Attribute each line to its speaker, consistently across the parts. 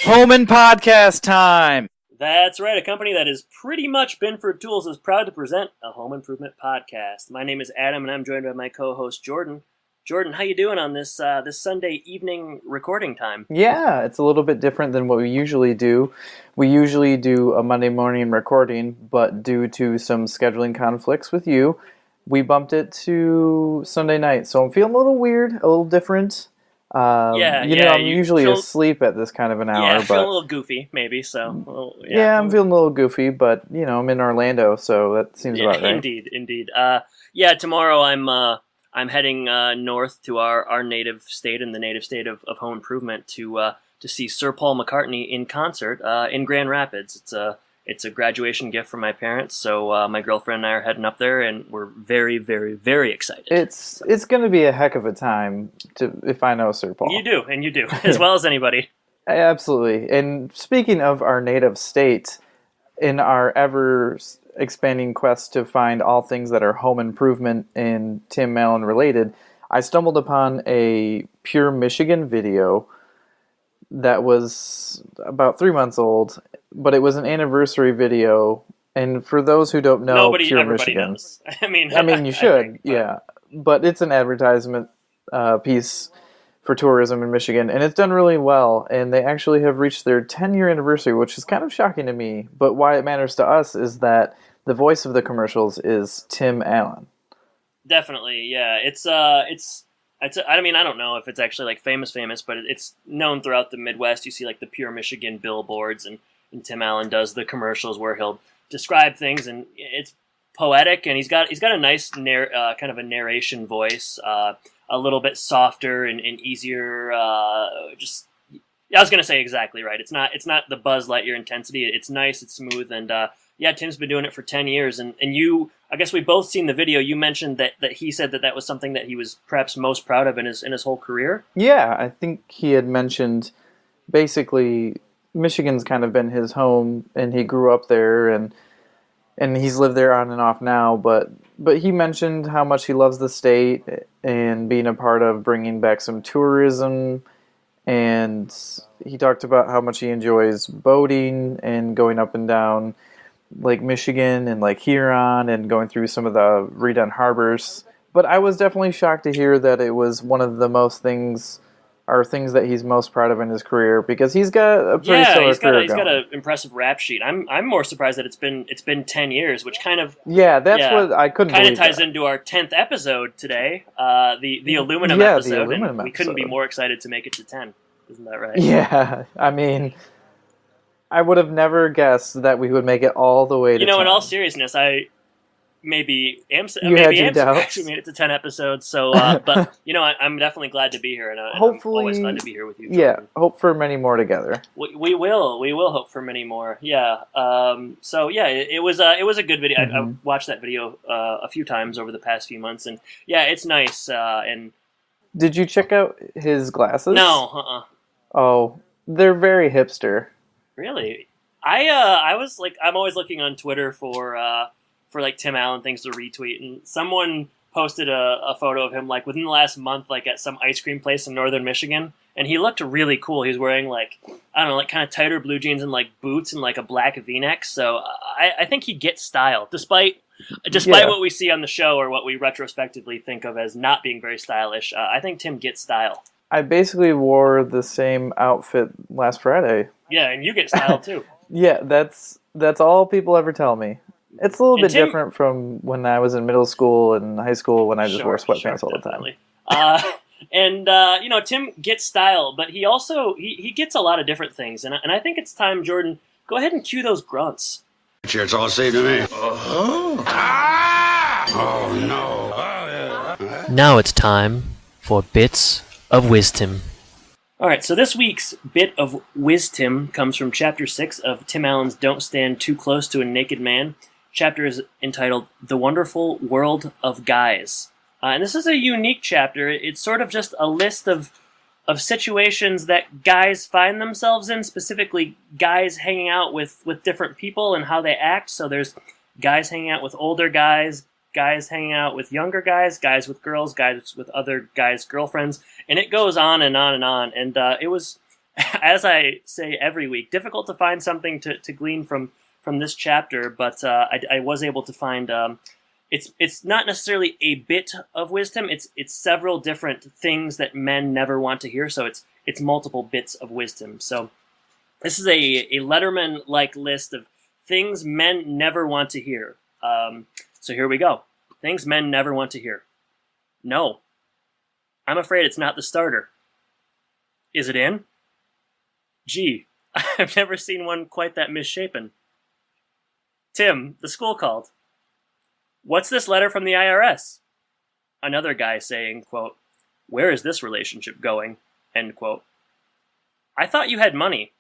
Speaker 1: Home and podcast time!
Speaker 2: That's right, a company that is pretty much Binford Tools is proud to present a home improvement podcast. My name is Adam, and I'm joined by my co-host Jordan. Jordan, how you doing on this this Sunday evening recording time?
Speaker 1: Yeah, it's a little bit different than what we usually do. We usually do a Monday morning recording, but due to some scheduling conflicts with you, we bumped it to Sunday night. So I'm feeling a little weird, a little different. I'm usually asleep at this kind of an hour.
Speaker 2: Yeah, feeling a little goofy, maybe. So,
Speaker 1: I'm feeling a little goofy, but I'm in Orlando, so that seems about right.
Speaker 2: Indeed. Tomorrow I'm heading north to our native state and the native state of home improvement to see Sir Paul McCartney in concert in Grand Rapids. It's a graduation gift from my parents, so my girlfriend and I are heading up there, and we're very, very, very excited.
Speaker 1: It's going to be a heck of a time if I know Sir Paul.
Speaker 2: You do, as well as anybody.
Speaker 1: Absolutely. And speaking of our native state, in our ever-expanding quest to find all things that are home improvement and Tim Allen related, I stumbled upon a Pure Michigan video that was about 3 months old, but it was an anniversary video. And for those who don't know, Pure Michigan
Speaker 2: knows. I
Speaker 1: mean, you should, yeah. But it's an advertisement piece for tourism in Michigan, and it's done really well. And they actually have reached their 10-year anniversary, which is kind of shocking to me. But why it matters to us is that the voice of the commercials is Tim Allen.
Speaker 2: Definitely, yeah. I don't know if it's actually like famous, but it's known throughout the Midwest. You see like the Pure Michigan billboards, and Tim Allen does the commercials where he'll describe things, and it's poetic, and he's got a nice kind of a narration voice, a little bit softer and easier. I was gonna say exactly right. It's not the Buzz Lightyear intensity. It's nice, it's smooth, and Tim's been doing it for 10 years, and you. I guess we both seen the video. You mentioned that he said that was something that he was perhaps most proud of in his whole career.
Speaker 1: Yeah, I think he had mentioned basically Michigan's kind of been his home, and he grew up there, and he's lived there on and off now. But he mentioned how much he loves the state and being a part of bringing back some tourism, and he talked about how much he enjoys boating and going up and down Lake Michigan and Lake Huron and going through some of the redone harbors. But I was definitely shocked to hear that it was one of the things that he's most proud of in his career, because he's got a pretty stellar career.
Speaker 2: He's got an impressive rap sheet. I'm more surprised that it's been 10 years, which kind of
Speaker 1: what I couldn't
Speaker 2: kind
Speaker 1: believe
Speaker 2: of ties
Speaker 1: that.
Speaker 2: into our 10th episode today, the aluminum episode.
Speaker 1: The aluminum
Speaker 2: we couldn't be more excited to make it to 10. Isn't that right?
Speaker 1: Yeah, I mean, I would have never guessed that we would make it all the way to 10.
Speaker 2: In all seriousness, I maybe am surprised we made it to 10 episodes. So, but I'm definitely glad to be here, and
Speaker 1: hopefully,
Speaker 2: I'm always glad to be here with you, Jordan.
Speaker 1: Yeah, hope for many more together.
Speaker 2: We will hope for many more. Yeah. It was a good video.
Speaker 1: Mm-hmm.
Speaker 2: I watched that video a few times over the past few months, and yeah, it's nice. And
Speaker 1: did you check out his glasses?
Speaker 2: No.
Speaker 1: Oh, they're very hipster.
Speaker 2: Really? I was like, I'm always looking on Twitter for like Tim Allen things to retweet, and someone posted a photo of him like within the last month, like at some ice cream place in northern Michigan, and he looked really cool. He was wearing like, I don't know, like kind of tighter blue jeans and like boots and like a black V-neck. So I think he gets style, despite what we see on the show or what we retrospectively think of as not being very stylish. I think Tim gets style.
Speaker 1: I basically wore the same outfit last Friday.
Speaker 2: Yeah, and you get style too.
Speaker 1: Yeah, that's all people ever tell me. It's a little bit different from when I was in middle school and high school when I just wore sweatpants all the time.
Speaker 2: Tim gets style, but he also he gets a lot of different things, and I think it's time, Jordan, go ahead and cue those grunts.
Speaker 3: Sure, it's all safe to me. Oh, ah! Oh no! Oh, yeah.
Speaker 4: Now it's time for Bits of Wisdom.
Speaker 2: All right, so this week's Bit of Wisdom comes from Chapter 6 of Tim Allen's Don't Stand Too Close to a Naked Man. Chapter is entitled The Wonderful World of Guys. And this is a unique chapter. It's sort of just a list of situations that guys find themselves in, specifically guys hanging out with different people and how they act. So there's guys hanging out with older guys hanging out with younger guys with girls, guys with other guys' girlfriends, and it goes on and on and on. And it was as I say every week, difficult to find something to glean from this chapter, but I was able to find it's not necessarily a bit of wisdom. It's several different things that men never want to hear. So it's multiple bits of wisdom. So this is a Letterman-like list of things men never want to hear. So here we go. Things men never want to hear. No. I'm afraid it's not the starter. Is it in? Gee, I've never seen one quite that misshapen. Tim, the school called. What's this letter from the IRS? Another guy saying, quote, where is this relationship going? End quote. I thought you had money.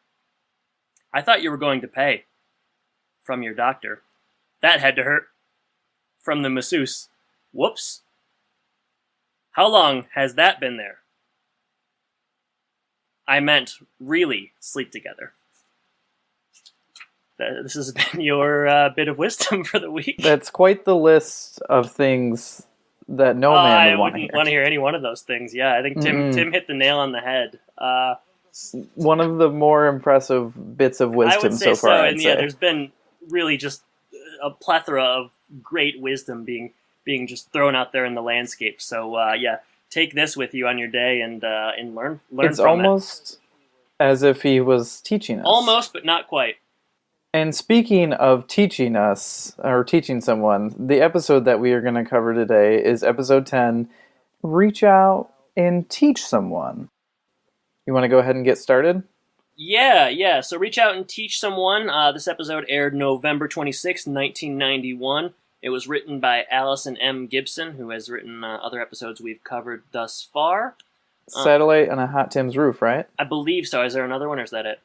Speaker 2: I thought you were going to pay. From your doctor. That had to hurt. From the masseuse. Whoops. How long has that been there? I meant really sleep together. This has been your bit of wisdom for the week.
Speaker 1: That's quite the list of things that no man would want to hear.
Speaker 2: I wouldn't want to hear any one of those things. Yeah, I think Tim hit the nail on the head.
Speaker 1: One of the more impressive bits of wisdom so far, I'd say.
Speaker 2: Yeah, there's been really just a plethora of great wisdom being just thrown out there in the landscape. So yeah, take this with you on your day and learn
Speaker 1: it's
Speaker 2: from
Speaker 1: almost as if he was teaching us.
Speaker 2: Almost, but not quite.
Speaker 1: And speaking of teaching us, or teaching someone, the episode that we are going to cover today is episode 10, Reach Out and Teach Someone. You want to go ahead and get started?
Speaker 2: Yeah. So Reach Out and Teach Someone. This episode aired November 26, 1991. It was written by Allison M. Gibson, who has written other episodes we've covered thus far.
Speaker 1: Satellite on a Hot Tim's Roof, right?
Speaker 2: I believe so. Is there another one, or is that it?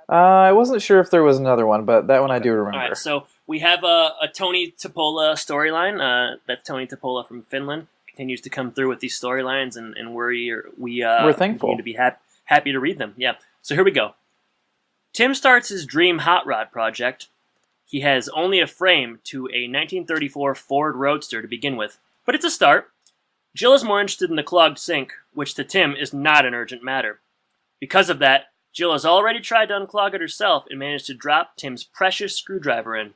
Speaker 1: I wasn't sure if there was another one, but that one I do remember.
Speaker 2: All right, so we have a Tony Topola storyline. That's Tony Topola from Finland. Continues to come through with these storylines, and we're
Speaker 1: thankful
Speaker 2: continue to be happy to read them. Yeah. So here we go. Tim starts his dream hot rod project. He has only a frame to a 1934 Ford Roadster to begin with, but it's a start. Jill is more interested in the clogged sink, which to Tim is not an urgent matter. Because of that, Jill has already tried to unclog it herself and managed to drop Tim's precious screwdriver in.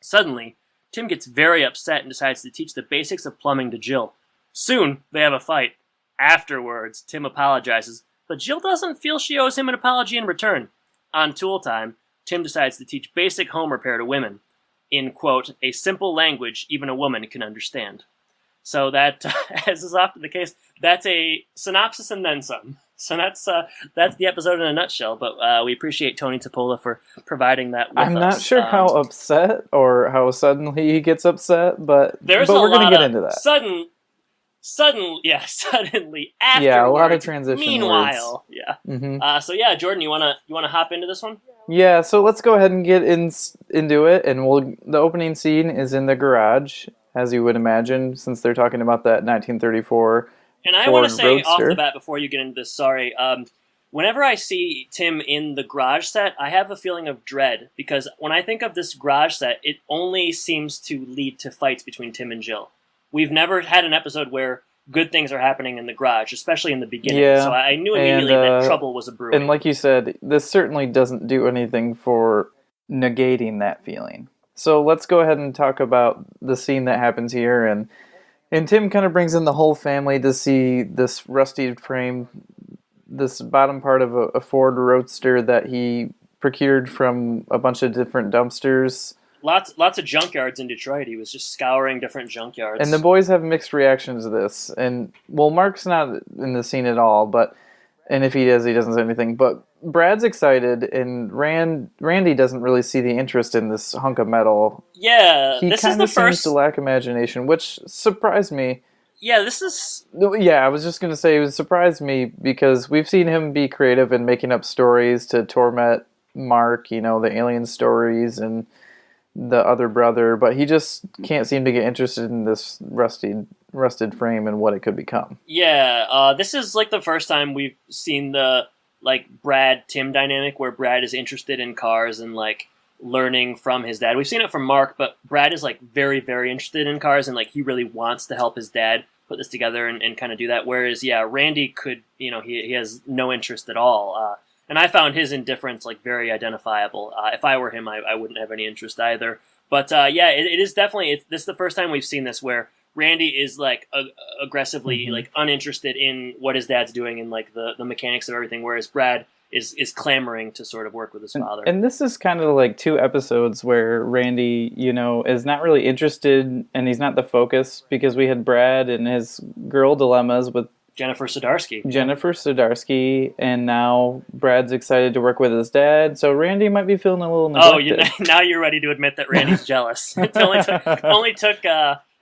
Speaker 2: Suddenly, Tim gets very upset and decides to teach the basics of plumbing to Jill. Soon, they have a fight. Afterwards, Tim apologizes, but Jill doesn't feel she owes him an apology in return. On tool time, Tim decides to teach basic home repair to women. In, quote, a simple language even a woman can understand. So that, as is often the case, that's a synopsis and then some. So that's the episode in a nutshell, but we appreciate Tony Topola for providing that with us.
Speaker 1: I'm not sure how upset or how suddenly he gets upset, but we're going to get into that.
Speaker 2: Suddenly afterwards.
Speaker 1: Yeah, a lot of transition
Speaker 2: Meanwhile,
Speaker 1: words.
Speaker 2: Yeah.
Speaker 1: Mm-hmm.
Speaker 2: So yeah, Jordan, you wanna hop into this one?
Speaker 1: Yeah, so let's go ahead and get into it, and the opening scene is in the garage, as you would imagine, since they're talking about that 1934
Speaker 2: And I want to say off the bat before you get into this, sorry, whenever I see Tim in the garage set, I have a feeling of dread, because when I think of this garage set, it only seems to lead to fights between Tim and Jill. We've never had an episode where good things are happening in the garage, especially in the beginning. Yeah, so I knew immediately that trouble was a brewing.
Speaker 1: And like you said, this certainly doesn't do anything for negating that feeling. So let's go ahead and talk about the scene that happens here, and Tim kind of brings in the whole family to see this rusty frame, this bottom part of a Ford Roadster that he procured from a bunch of different dumpsters.
Speaker 2: Lots of junkyards in Detroit. He was just scouring different junkyards.
Speaker 1: And the boys have mixed reactions to this. And, well, Mark's not in the scene at all, and if he is, he doesn't say anything. But Brad's excited, and Randy doesn't really see the interest in this hunk of metal.
Speaker 2: Yeah,
Speaker 1: he kind of seems to lack imagination, which surprised me.
Speaker 2: Yeah, this is...
Speaker 1: Yeah, I was just going to say it surprised me because we've seen him be creative in making up stories to torment Mark, the alien stories and the other brother, but he just can't seem to get interested in this rusted frame and what it could become.
Speaker 2: Yeah, this is like the first time we've seen the Brad-Tim dynamic where Brad is interested in cars and learning from his dad. We've seen it from Mark, but Brad is very, very interested in cars and he really wants to help his dad put this together and kind of do that. Whereas, yeah, Randy could, he has no interest at all. And I found his indifference like very identifiable. If I were him, I wouldn't have any interest either. But yeah, it is definitely. This is the first time we've seen this where Randy is like aggressively like uninterested in what his dad's doing and like the mechanics of everything, whereas Brad is clamoring to sort of work with his father.
Speaker 1: And this is kind of like 2 episodes where Randy, is not really interested and he's not the focus, because we had Brad and his girl dilemmas with
Speaker 2: Jennifer Sudarsky,
Speaker 1: and now Brad's excited to work with his dad, so Randy might be feeling a little neglected.
Speaker 2: Now you're ready to admit that Randy's jealous. It only took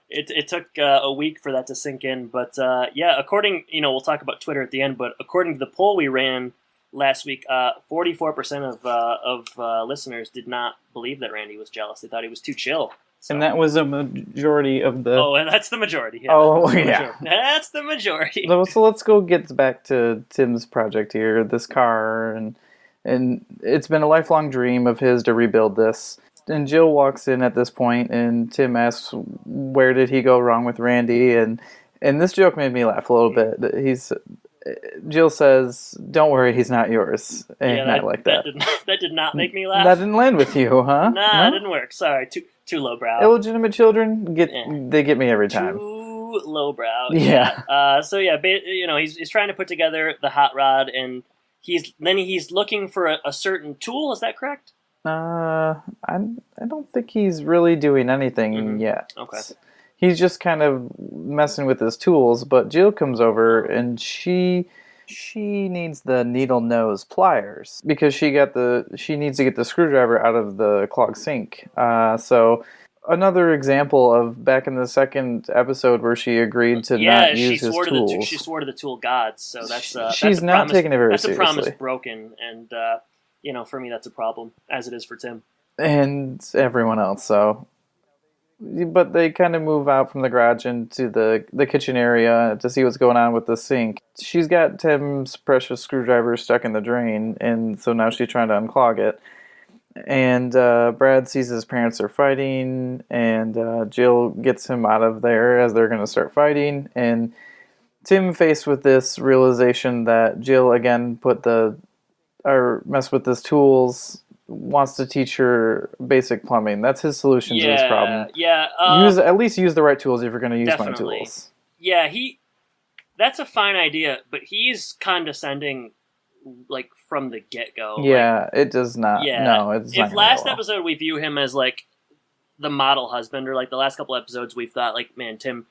Speaker 2: it took a week for that to sink in, but yeah, according, we'll talk about Twitter at the end, but according to the poll we ran last week, 44% of listeners did not believe that Randy was jealous. They thought he was too chill. So.
Speaker 1: And that was a majority of the...
Speaker 2: Oh, and that's the majority. Yeah,
Speaker 1: yeah.
Speaker 2: That's the majority.
Speaker 1: So let's go get back to Tim's project here, this car, and it's been a lifelong dream of his to rebuild this. And Jill walks in at this point, and Tim asks, where did he go wrong with Randy? And this joke made me laugh a little bit. Jill says, don't worry, he's not yours. And
Speaker 2: yeah,
Speaker 1: I like that.
Speaker 2: That did not make me laugh.
Speaker 1: That didn't land with you, huh?
Speaker 2: Nah, it didn't work. Sorry, too lowbrow.
Speaker 1: Illegitimate children, they get me every time.
Speaker 2: Too lowbrow.
Speaker 1: Yeah.
Speaker 2: So yeah, he's trying to put together the hot rod, and he's looking for a certain tool. Is that correct?
Speaker 1: I don't think he's really doing anything yet.
Speaker 2: Okay.
Speaker 1: He's just kind of messing with his tools, but Jill comes over and she needs the needle nose pliers because she needs to get the screwdriver out of the clogged sink. So another example of back in the second episode where she agreed to not use his tools.
Speaker 2: She swore to the tool gods, so that's
Speaker 1: she's not taking it very seriously.
Speaker 2: That's a promise broken, and for me that's a problem, as it is for Tim
Speaker 1: and everyone else. So. But they kind of move out from the garage into the kitchen area to see what's going on with the sink. She's got Tim's precious screwdriver stuck in the drain, and so now she's trying to unclog it. And Brad sees his parents are fighting, and Jill gets him out of there as they're going to start fighting. And Tim, faced with this realization that Jill again messed with his tools, wants to teach her basic plumbing. That's his solution to this problem.
Speaker 2: Yeah.
Speaker 1: At least use the right tools if you're going to use my tools.
Speaker 2: Yeah, that's a fine idea, but he's condescending like from the get-go.
Speaker 1: Yeah, it does not. Yeah. No, it's not.
Speaker 2: If last episode we view him as like the model husband, or like the last couple episodes we've thought like, man, Tim,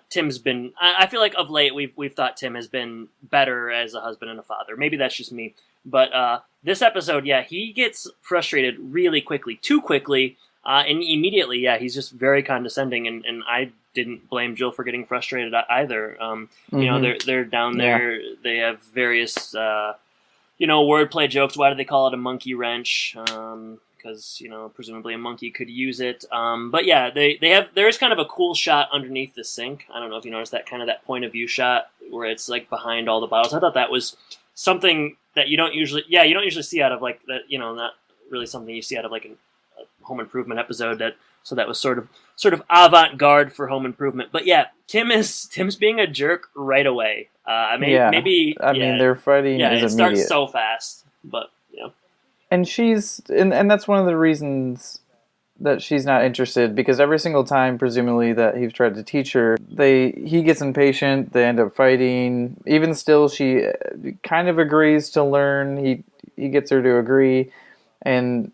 Speaker 2: Tim's been, I feel like of late we've thought Tim has been better as a husband and a father. Maybe that's just me. But this episode, he gets frustrated really quickly, too quickly, and immediately, he's just very condescending, and I didn't blame Jill for getting frustrated either. They're down there, they have various, wordplay jokes. Why do they call it a monkey wrench? Because, presumably a monkey could use it. But yeah, there is kind of a cool shot underneath the sink. I don't know if you noticed that kind of that point of view shot where it's like behind all the bottles. I thought that was something that you don't usually see out of like that, not really something you see out of like a Home Improvement episode. So that was sort of avant-garde for Home Improvement. But yeah, Tim's being a jerk right away. Maybe
Speaker 1: their fighting is immediate.
Speaker 2: It starts so fast, but
Speaker 1: And and that's one of the reasons that she's not interested, because every single time, presumably, that he's tried to teach her, he gets impatient, they end up fighting. Even still, she kind of agrees to learn. He gets her to agree, and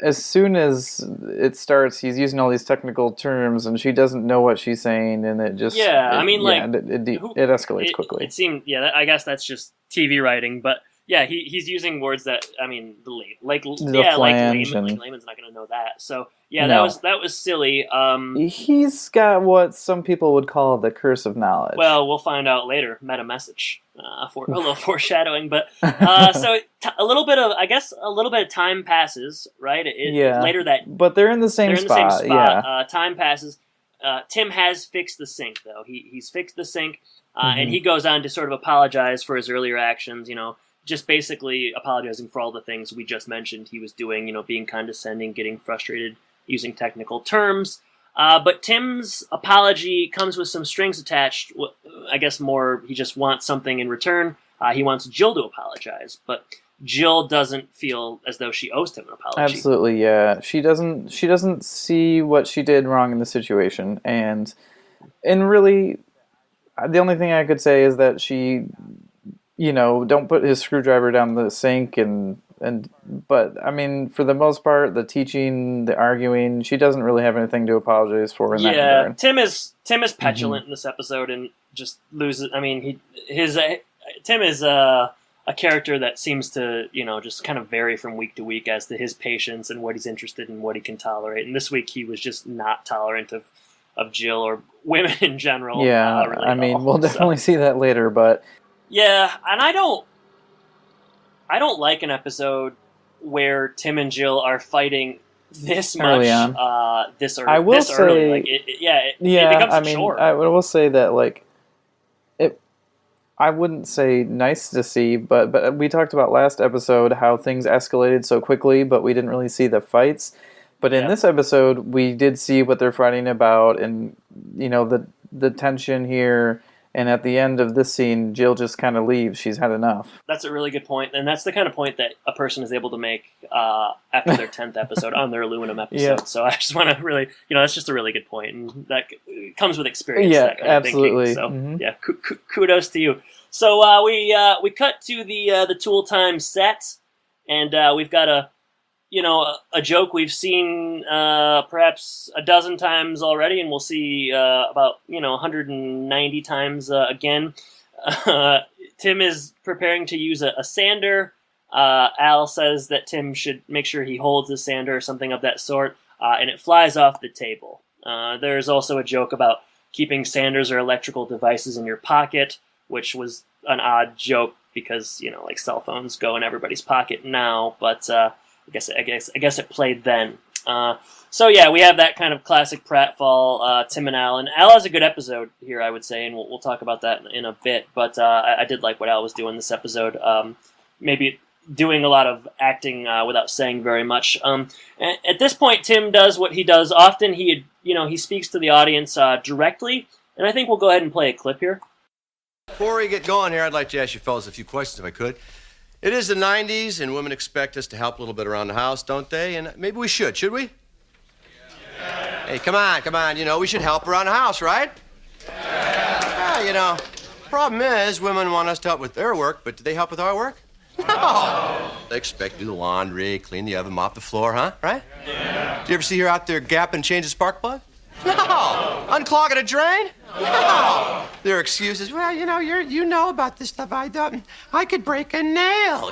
Speaker 1: as soon as it starts, he's using all these technical terms, and she doesn't know what she's saying, and it just...
Speaker 2: it
Speaker 1: escalates quickly.
Speaker 2: It seemed, I guess that's just TV writing, but... Yeah, he's using words that layman's not going to know that. So yeah, no. that was silly.
Speaker 1: He's got what some people would call the curse of knowledge.
Speaker 2: Well, we'll find out later. Meta message for a little foreshadowing, but so a little bit of time passes, right? Later
Speaker 1: but they're in the same spot. Yeah.
Speaker 2: Time passes. Tim has fixed the sink though. He's fixed the sink, and he goes on to sort of apologize for his earlier actions. Just basically apologizing for all the things we just mentioned he was doing, being condescending, getting frustrated, using technical terms. But Tim's apology comes with some strings attached. I guess more, he just wants something in return. He wants Jill to apologize, but Jill doesn't feel as though she owes him an apology.
Speaker 1: Absolutely, yeah. She doesn't see what she did wrong in the situation, and really, the only thing I could say is that she, don't put his screwdriver down the sink, but I mean, for the most part, the teaching, the arguing, she doesn't really have anything to apologize for in that regard.
Speaker 2: Tim is petulant in this episode and just loses. I mean, Tim is a character that seems to, just kind of vary from week to week as to his patience and what he's interested in, what he can tolerate. And this week he was just not tolerant of Jill or women in general.
Speaker 1: Yeah,
Speaker 2: really
Speaker 1: I mean, we'll definitely see that later, but...
Speaker 2: Yeah, and I don't like an episode where Tim and Jill are fighting this much this early.
Speaker 1: I will say,
Speaker 2: early. Like, it becomes a chore.
Speaker 1: I will say that, like, I wouldn't say nice to see, but we talked about last episode how things escalated so quickly, but we didn't really see the fights. But in this episode, we did see what they're fighting about, and the tension here. And at the end of this scene, Jill just kind of leaves. She's had enough. That's
Speaker 2: a really good point, and that's the kind of point that a person is able to make after their 10th episode on their aluminum episode. Yeah. So I just want to really, that's just a really good point, and that comes with experience. Yeah, that kind
Speaker 1: absolutely.
Speaker 2: Of thinking. So yeah, kudos to you. So we cut to the Tool Time set, and we've got a joke we've seen perhaps a dozen times already, and we'll see about 190 times again. Tim is preparing to use a sander. Al says that Tim should make sure he holds the sander or something of that sort, and it flies off the table. There's also a joke about keeping sanders or electrical devices in your pocket, which was an odd joke because like cell phones go in everybody's pocket now, but I guess it played then. So yeah, we have that kind of classic pratfall, Tim and Al. And Al has a good episode here, I would say, and we'll talk about that in a bit. But I did like what Al was doing this episode. Maybe doing a lot of acting without saying very much. At this point, Tim does what he does often. He speaks to the audience directly, and I think we'll go ahead and play a clip here.
Speaker 5: Before we get going here, I'd like to ask you fellas a few questions if I could. It is the 90s, and women expect us to help a little bit around the house, don't they? And maybe we should we? Yeah. Hey, come on, we should help around the house, right? Yeah, problem is, women want us to help with their work, but do they help with our work? No. They expect to do the laundry, clean the oven, mop the floor, huh? Right? Yeah. Do you ever see her out there gapping and change a spark plug? No. Unclogging a drain? No. Their excuses, well, you know about this stuff. I could break a nail.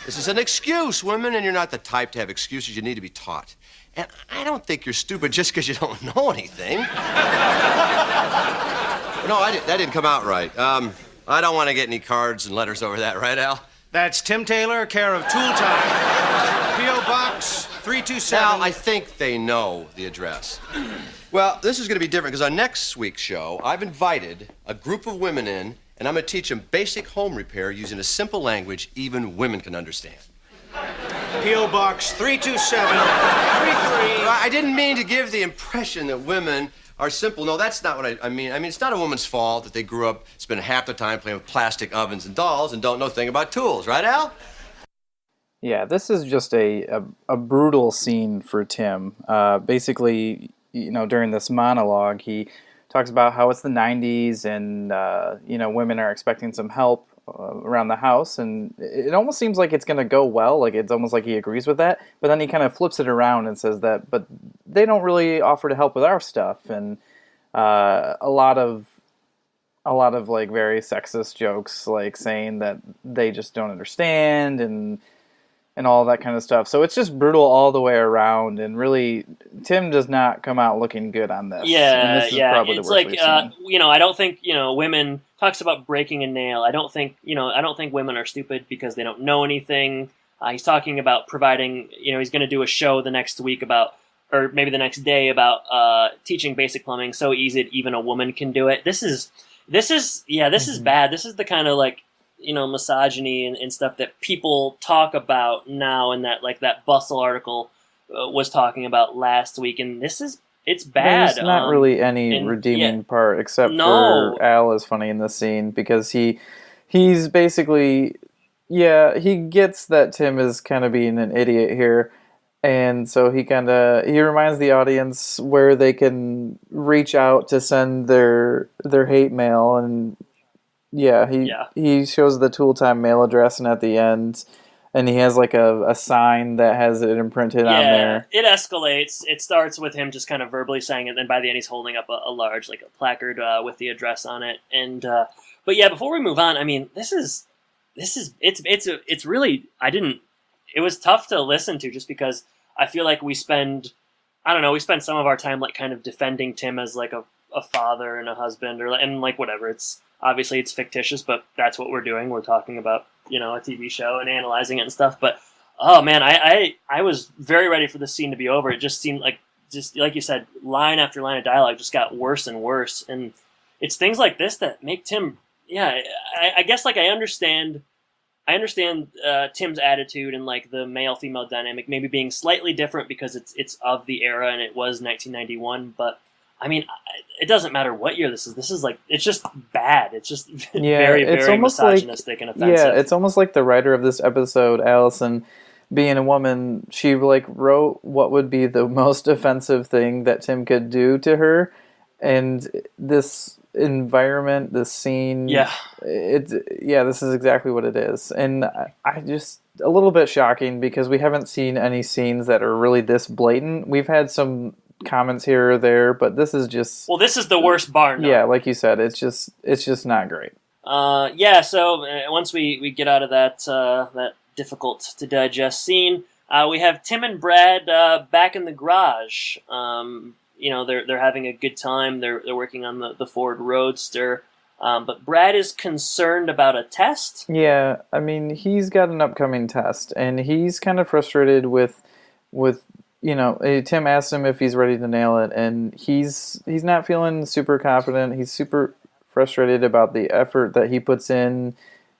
Speaker 5: This is an excuse, women, and you're not the type to have excuses. You need to be taught. And I don't think you're stupid just because you don't know anything. No, that didn't come out right. I don't want to get any cards and letters over that, right, Al?
Speaker 6: That's Tim Taylor, care of Tool Time. P.O. Box 327.
Speaker 5: Now, I think they know the address. Well, this is going to be different because on next week's show, I've invited a group of women in, and I'm going to teach them basic home repair using a simple language even women can understand.
Speaker 6: P.O. Box 327.
Speaker 5: I didn't mean to give the impression that women are simple. No, that's not what I mean. I mean, it's not a woman's fault that they grew up spending half the time playing with plastic ovens and dolls and don't know a thing about tools, right, Al?
Speaker 1: Yeah, this is just a brutal scene for Tim. Basically, during this monologue, he talks about how it's the 90s and, women are expecting some help around the house. And it almost seems like it's going to go well. Like, it's almost like he agrees with that. But then he kind of flips it around and says that, but they don't really offer to help with our stuff. And a lot of like very sexist jokes, like saying that they just don't understand and all that kind of stuff. So it's just brutal all the way around, and really, Tim does not come out looking good on this.
Speaker 2: Yeah,
Speaker 1: and this is probably
Speaker 2: it's
Speaker 1: the worst we've seen.
Speaker 2: I don't think women talks about breaking a nail. I don't think women are stupid because they don't know anything. He's talking about providing. He's going to do a show the next week about, or maybe the next day about teaching basic plumbing. So easy that even a woman can do it. This is bad. This is the kind of misogyny and stuff that people talk about now in that Bustle article was talking about last week, and it's bad.
Speaker 1: There's not really any redeeming part, except for Al is funny in this scene because he's basically, he gets that Tim is kind of being an idiot here, and so he reminds the audience where they can reach out to send their hate mail, and he shows the Tool Time mail address, and at the end. And he has like a sign that has it imprinted on there.
Speaker 2: It escalates. It starts with him just kind of verbally saying it, and then by the end he's holding up a large like a placard with the address on it. And but yeah, before we move on, I mean, it's really it was tough to listen to just because I feel like we spend some of our time like kind of defending Tim as like a father and a husband and like whatever. It's obviously it's fictitious, but that's what we're doing. We're talking about a TV show and analyzing it and stuff. But oh man, I was very ready for the scene to be over. It just seemed like you said, line after line of dialogue just got worse and worse. And it's things like this that make Tim. Yeah, I guess like I understand Tim's attitude and like the male female dynamic maybe being slightly different because it's of the era and it was 1991, but. I mean, it doesn't matter what year this is. This is like, it's just bad. It's just very, very misogynistic and offensive.
Speaker 1: Yeah, it's almost like the writer of this episode, Allison, being a woman, she like wrote what would be the most offensive thing that Tim could do to her. And this environment, this scene, this is exactly what it is. And I just, a little bit shocking because we haven't seen any scenes that are really this blatant. We've had some comments here or there, but this is just
Speaker 2: this is the worst bar none.
Speaker 1: Yeah, like you said, it's just not great.
Speaker 2: So once we get out of that difficult to digest scene, we have Tim and Brad back in the garage. They're having a good time. They're working on the Ford Roadster. But Brad is concerned about a test.
Speaker 1: Yeah, I mean, he's got an upcoming test, and he's kind of frustrated with Tim asks him if he's ready to nail it, and he's not feeling super confident. He's super frustrated about the effort that he puts in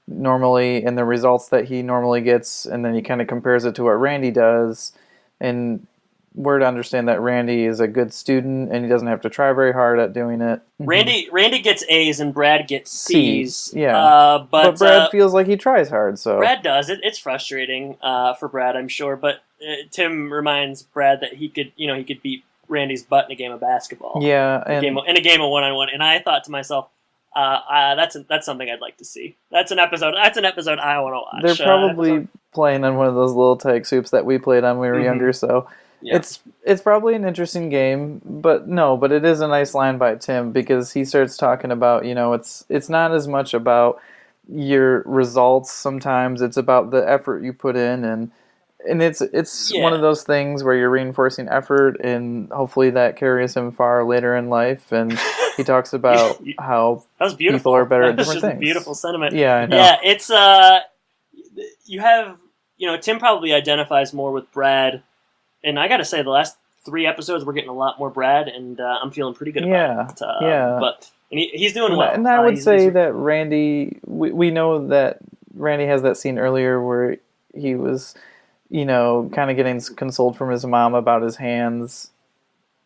Speaker 1: normally and the results that he normally gets, and then he kind of compares it to what Randy does. And we're to understand that Randy is a good student, and he doesn't have to try very hard at doing it.
Speaker 2: Randy gets A's, and Brad gets C's.
Speaker 1: Yeah, but Brad feels like he tries hard. So
Speaker 2: Brad does it. It's frustrating for Brad, I'm sure, but. Tim reminds Brad that he could beat Randy's butt in a game of basketball.
Speaker 1: Yeah,
Speaker 2: in a game of one-on-one. And I thought to myself, that's something I'd like to see. That's an episode I want to watch.
Speaker 1: They're probably playing on one of those little tag soups that we played on when we were younger. So it's probably an interesting game. But it is a nice line by Tim because he starts talking about it's not as much about your results. Sometimes it's about the effort you put in and it's one of those things where you're reinforcing effort, and hopefully that carries him far later in life. And he talks about how people are better at different things.
Speaker 2: A beautiful sentiment.
Speaker 1: Yeah, I know.
Speaker 2: Yeah, it's you have Tim probably identifies more with Brad, and I got to say the last 3 episodes we're getting a lot more Brad, and I'm feeling pretty good about it. But he's doing well.
Speaker 1: And I would say that Randy, we know that Randy has that scene earlier where he was. Kind of getting consoled from his mom about his hands.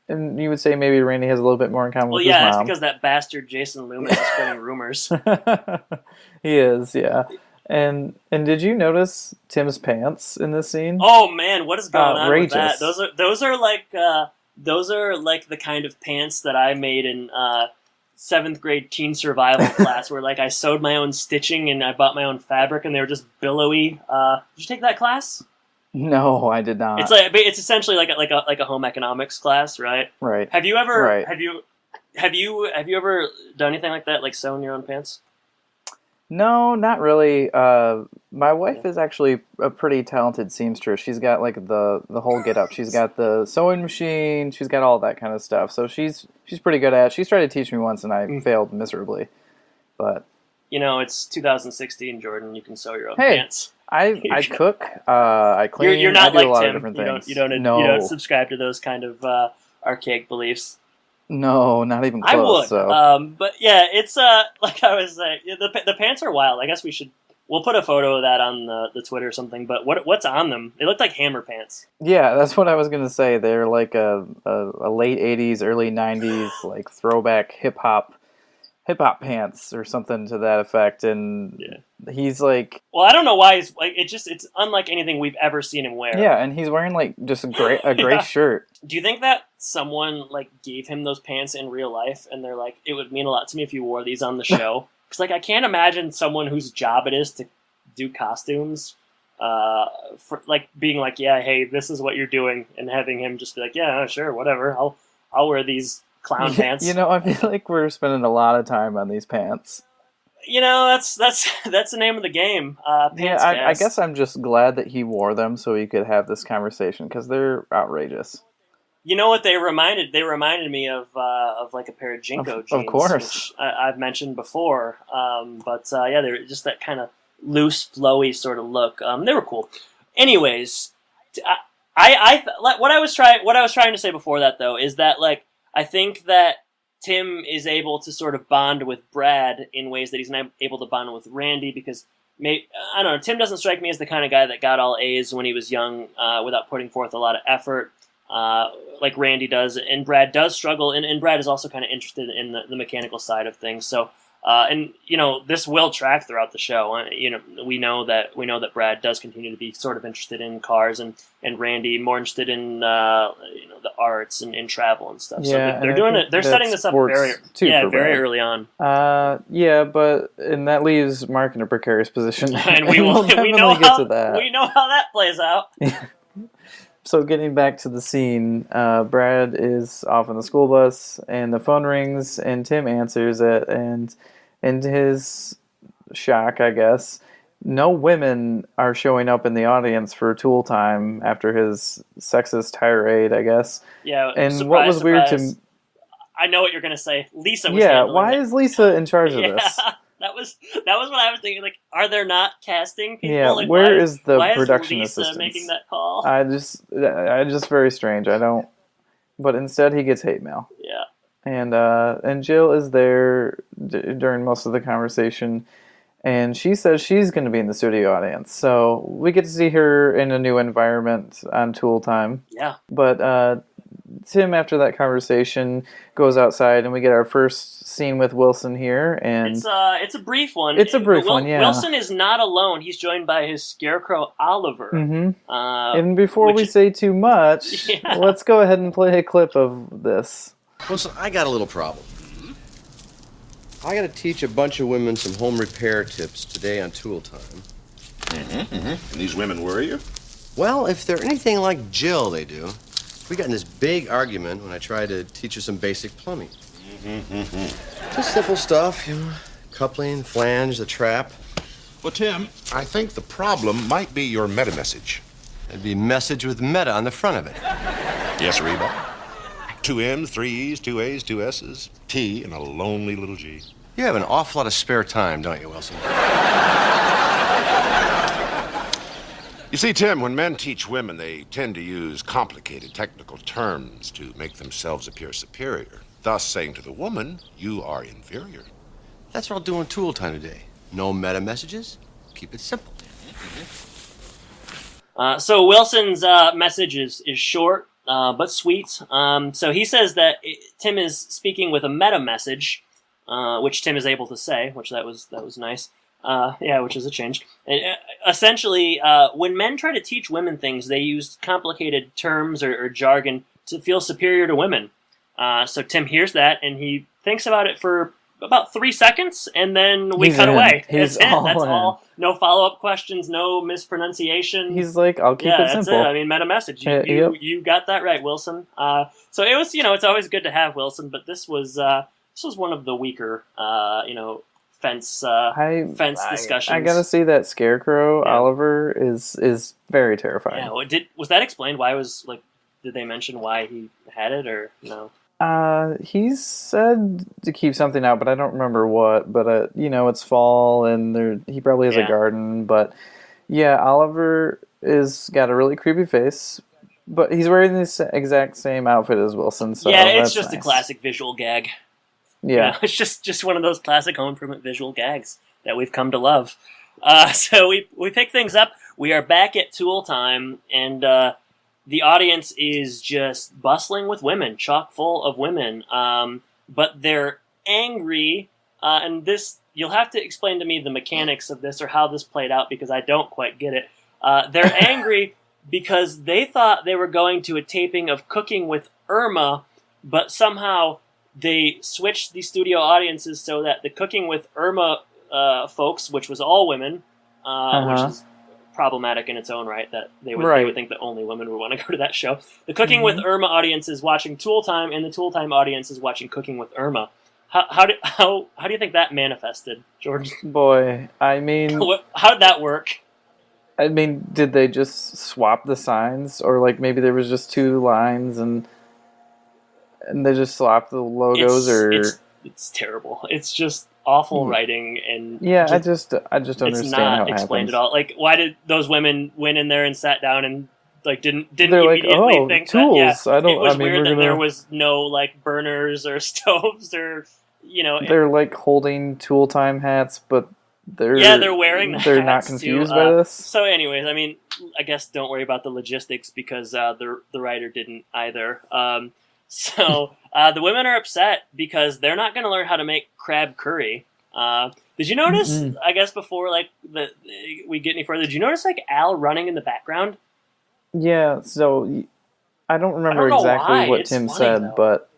Speaker 1: And you would say maybe Randy has a little bit more in common with his mom.
Speaker 2: Well, yeah, it's because that bastard Jason Loomis is spreading rumors.
Speaker 1: He is, yeah. And did you notice Tim's pants in this scene?
Speaker 2: Oh man, what is going on with that? Those are like the kind of pants that I made in 7th grade teen survival class, where like I sewed my own stitching and I bought my own fabric, and they were just billowy. Did you take that class?
Speaker 1: No, I did not.
Speaker 2: It's essentially like a home economics class, right?
Speaker 1: Right.
Speaker 2: Have you ever have you ever done anything like that, like sewing your own pants?
Speaker 1: No, not really. My wife is actually a pretty talented seamstress. She's got like the whole get up. She's got the sewing machine. She's got all that kind of stuff. So she's pretty good at it. She's tried to teach me once, and I failed miserably. But
Speaker 2: it's 2016, Jordan. You can sew your own pants.
Speaker 1: I cook. I clean.
Speaker 2: You're not
Speaker 1: I do
Speaker 2: like
Speaker 1: a lot
Speaker 2: Tim.
Speaker 1: of different things.
Speaker 2: You don't subscribe to those kind of archaic beliefs.
Speaker 1: No, not even close.
Speaker 2: I would,
Speaker 1: so.
Speaker 2: but yeah, it's like I was saying, the pants are wild. I guess we should We'll put a photo of that on the Twitter or something. But what's on them? They look like hammer pants.
Speaker 1: Yeah, that's what I was gonna say. They're like a late '80s, early '90s like throwback hip hop pants or something to that effect. And he's like,
Speaker 2: well, I don't know why he's like it's unlike anything we've ever seen him wear.
Speaker 1: Yeah, and he's wearing like just a gray shirt.
Speaker 2: Do you think that someone like gave him those pants in real life, and they're like, it would mean a lot to me if you wore these on the show? Because like I can't imagine someone whose job it is to do costumes, for like being like, yeah, hey, this is what you're doing, and having him just be like, yeah, sure, whatever, I'll wear these clown pants.
Speaker 1: You know, I feel like we're spending a lot of time on these pants.
Speaker 2: You know, that's the name of the game. Pants
Speaker 1: I guess I'm just glad that he wore them so we could have this conversation because they're outrageous.
Speaker 2: You know what they reminded me of like a pair of Jinko jeans,
Speaker 1: of course,
Speaker 2: which I've mentioned before. But they're just that kind of loose, flowy sort of look. They were cool. Anyways, what I was trying to say before that though is that like I think that Tim is able to sort of bond with Brad in ways that he's not able to bond with Randy because I don't know. Tim doesn't strike me as the kind of guy that got all A's when he was young without putting forth a lot of effort. Like Randy does, and Brad does struggle, and Brad is also kind of interested in the mechanical side of things. So, and you know, this will track throughout the show. You know, we know that Brad does continue to be sort of interested in cars, and Randy more interested in the arts and travel and stuff.
Speaker 1: Yeah,
Speaker 2: so they're doing it. They're setting this up very early on.
Speaker 1: But that leaves Mark in a precarious position,
Speaker 2: and we know
Speaker 1: to that.
Speaker 2: We know how that plays out.
Speaker 1: So getting back to the scene, Brad is off on the school bus, and the phone rings, and Tim answers it, and to his shock, I guess, no women are showing up in the audience for Tool Time after his sexist tirade, I guess.
Speaker 2: Yeah,
Speaker 1: and
Speaker 2: surprise,
Speaker 1: what was
Speaker 2: surprise.
Speaker 1: weird to...
Speaker 2: I know what you're going to say. Lisa was
Speaker 1: why is Lisa in charge of this?
Speaker 2: That was what I was thinking. Like, are there not casting people?
Speaker 1: Yeah,
Speaker 2: like,
Speaker 1: where is the
Speaker 2: why
Speaker 1: production
Speaker 2: is Lisa
Speaker 1: assistant
Speaker 2: making that call?
Speaker 1: I just very strange. I don't, but instead he gets hate mail.
Speaker 2: Yeah,
Speaker 1: and Jill is there during most of the conversation, and she says she's going to be in the studio audience. So we get to see her in a new environment on Tool Time.
Speaker 2: Yeah,
Speaker 1: but Tim, after that conversation, goes outside, and we get our first scene with Wilson here, and
Speaker 2: it's a brief one.
Speaker 1: It's a brief one, yeah.
Speaker 2: Wilson is not alone. He's joined by his scarecrow Oliver.
Speaker 1: Mm-hmm. And before we say too much, let's go ahead and play a clip of this.
Speaker 5: Wilson, I got a little problem. I got to teach a bunch of women some home repair tips today on Tool Time.
Speaker 3: Mm-hmm. And these women worry you?
Speaker 5: Well, if they're anything like Jill, they do. We got in this big argument when I tried to teach her some basic plumbing. Just simple stuff, coupling, flange, the trap.
Speaker 3: Well, Tim, I think the problem might be your meta message.
Speaker 5: It'd be message with meta on the front of it.
Speaker 3: Yes, Reba. 2 M's, 3 E's, 2 A's, 2 S's, T, and a lonely little G.
Speaker 5: You have an awful lot of spare time, don't you, Wilson?
Speaker 3: You see, Tim, when men teach women, they tend to use complicated technical terms to make themselves appear superior, thus saying to the woman, you are inferior.
Speaker 5: That's what I'll do on Tool Time today. No meta messages. Keep it simple.
Speaker 2: So Wilson's message is short but sweet. So he says that Tim is speaking with a meta message, which Tim is able to say, which that was nice. Which is a change. And essentially, when men try to teach women things, they use complicated terms or jargon to feel superior to women. So Tim hears that, and he thinks about it for about 3 seconds, and then we cut away. That's all. No follow-up questions, no mispronunciation.
Speaker 1: He's like, I'll keep it simple.
Speaker 2: That's it. I mean, meta message. You got that right, Wilson. So it was, it's always good to have Wilson, but this was one of the weaker, fence discussions.
Speaker 1: I gotta say that Scarecrow Oliver is very terrifying.
Speaker 2: Yeah, was that explained? Why did they mention why he had it or no?
Speaker 1: He said to keep something out, but I don't remember what. But it's fall, and he probably has a garden. But yeah, Oliver is got a really creepy face, but he's wearing this exact same outfit as Wilson. So
Speaker 2: it's just nice. A classic visual gag.
Speaker 1: Yeah,
Speaker 2: it's just one of those classic home improvement visual gags that we've come to love. So we pick things up. We are back at Tool time, and the audience is just bustling with women, chock full of women. But they're angry, and this, you'll have to explain to me the mechanics of this or how this played out, because I don't quite get it. They're angry because they thought they were going to a taping of Cooking with Irma, but somehow they switched the studio audiences so that the Cooking with Irma folks, which was all women, which is problematic in its own right, that they would think that only women would want to go to that show. The Cooking with Irma audience is watching Tool Time, and the Tool Time audience is watching Cooking with Irma. How do you think that manifested, Jordan?
Speaker 1: Boy, I mean...
Speaker 2: How did that work?
Speaker 1: I mean, did they just swap the signs? Or, like, maybe there was just two lines and they just swapped the logos?
Speaker 2: It's terrible. It's just awful writing, and
Speaker 1: I just don't understand
Speaker 2: it's
Speaker 1: how
Speaker 2: not
Speaker 1: it
Speaker 2: explained
Speaker 1: happens.
Speaker 2: at all. Like, why did those women went in there and sat down and like didn't
Speaker 1: They're like,
Speaker 2: immediately think
Speaker 1: tools.
Speaker 2: that? It was
Speaker 1: weird
Speaker 2: that there was no like burners or stoves or
Speaker 1: They're like holding Tool Time hats, but they're
Speaker 2: wearing the
Speaker 1: they're
Speaker 2: hats
Speaker 1: not confused
Speaker 2: too.
Speaker 1: by this.
Speaker 2: So, anyways, I mean, I guess don't worry about the logistics because the writer didn't either. So the women are upset because they're not going to learn how to make crab curry. Did you notice? I guess before we get any further, did you notice like Al running in the background?
Speaker 1: Yeah. So I don't remember exactly what Tim
Speaker 2: funny,
Speaker 1: said,
Speaker 2: though.
Speaker 1: but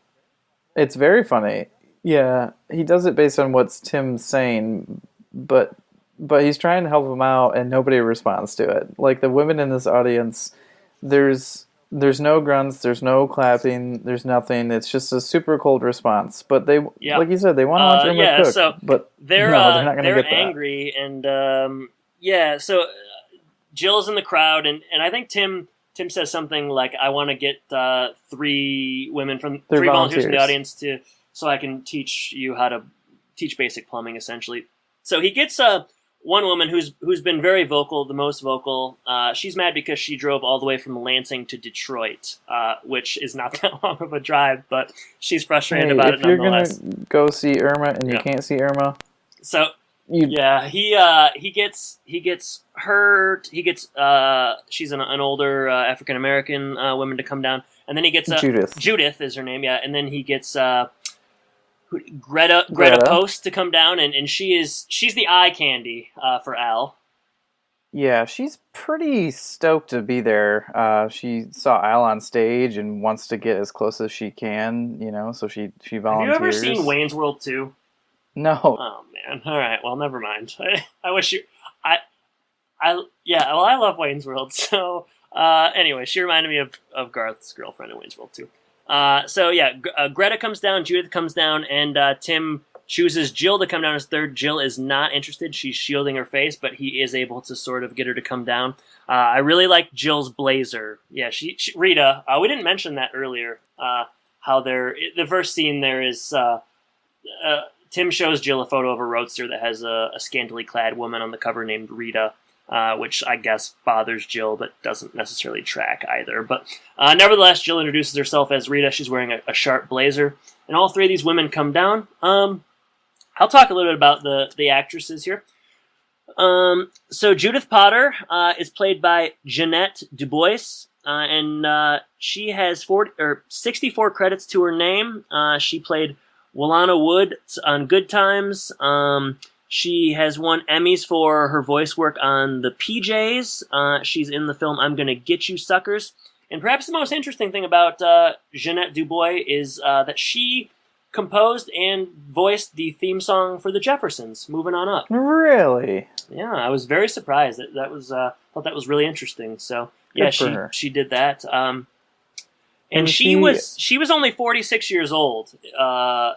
Speaker 1: it's very funny. Yeah, he does it based on what's Tim saying, but he's trying to help him out, and nobody responds to it. Like the women in this audience, there's no grunts, there's no clapping, there's nothing. It's just a super cold response. But they, like you said, they want to watch Irma cook.
Speaker 2: So
Speaker 1: but
Speaker 2: they're
Speaker 1: not going to get that.
Speaker 2: They're angry, and So Jill's in the crowd, and I think Tim says something like, "I want to get three volunteers from the audience so I can teach you how to teach basic plumbing, essentially." So he gets one woman who's been very vocal, the most vocal. She's mad because she drove all the way from Lansing to Detroit, which is not that long of a drive, but she's frustrated about it nonetheless.
Speaker 1: If you're gonna go see Irma and you can't see Irma,
Speaker 2: so he gets hurt. He gets she's an older African American woman to come down, and then he gets Judith is her name, and then he gets Greta Post to come down, and she's the eye candy for Al.
Speaker 1: Yeah, she's pretty stoked to be there. She saw Al on stage and wants to get as close as she can, so she volunteers.
Speaker 2: Have you ever seen Wayne's World 2?
Speaker 1: No.
Speaker 2: Oh man. All right. Well, never mind. I wish you. Well, I love Wayne's World. So anyway, she reminded me of Garth's girlfriend in Wayne's World 2. Greta comes down, Judith comes down, and Tim chooses Jill to come down as third. Jill is not interested. She's shielding her face, but he is able to sort of get her to come down. I really like Jill's blazer. Yeah, she Rita, we didn't mention that earlier, how the first scene there is Tim shows Jill a photo of a roadster that has a scantily clad woman on the cover named Rita. Which I guess bothers Jill, but doesn't necessarily track either. But nevertheless, Jill introduces herself as Rita. She's wearing a sharp blazer. And all three of these women come down. I'll talk a little bit about the actresses here. So Judith Potter is played by Jeanette Dubois. And she has 64 credits to her name. She played Walana Wood on Good Times. She has won Emmys for her voice work on the PJs. She's in the film I'm Gonna Get You Suckers. And perhaps the most interesting thing about Jeanette Dubois is that she composed and voiced the theme song for the Jeffersons, Moving On Up.
Speaker 1: Really?
Speaker 2: Yeah, I was very surprised. Thought that was really interesting. So yeah, she did that. And she was only 46 years old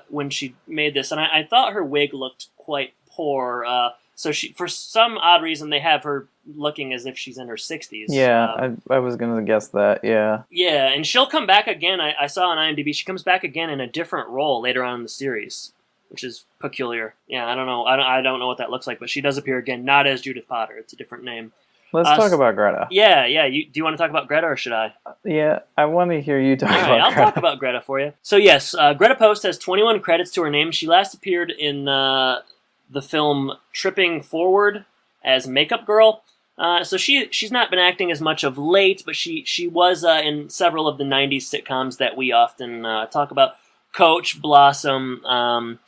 Speaker 2: when she made this, and I thought her wig looked quite poor. So for some odd reason, they have her looking as if she's in her 60s.
Speaker 1: Yeah, I was going to guess that, yeah.
Speaker 2: Yeah, and she'll come back again. I saw on IMDb, she comes back again in a different role later on in the series, which is peculiar. Yeah, I don't know. I don't know what that looks like, but she does appear again, not as Judith Potter. It's a different name.
Speaker 1: Let's talk about Greta.
Speaker 2: Yeah. Do you want to talk about Greta, or should I?
Speaker 1: Yeah, I want to hear you talk about Greta.
Speaker 2: I'll talk about Greta for you. So yes, Greta Post has 21 credits to her name. She last appeared in the film Tripping Forward as Makeup Girl. So she's not been acting as much of late, but she was in several of the 90s sitcoms that we often talk about. Coach, Blossom.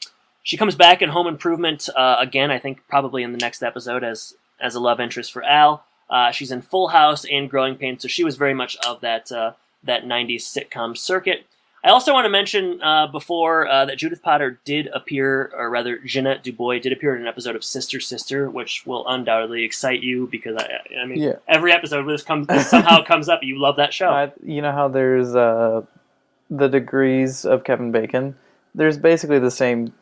Speaker 2: She comes back in Home Improvement again, I think probably in the next episode as a love interest for Al. She's in Full House and Growing Pains, so she was very much of that 90s sitcom circuit. I also want to mention before that Judith Potter did appear, or rather Jeanette Dubois did appear in an episode of Sister Sister, which will undoubtedly excite you because I mean every episode where this somehow comes up, you love that show.
Speaker 1: You know how there's the degrees of Kevin Bacon? There's basically the same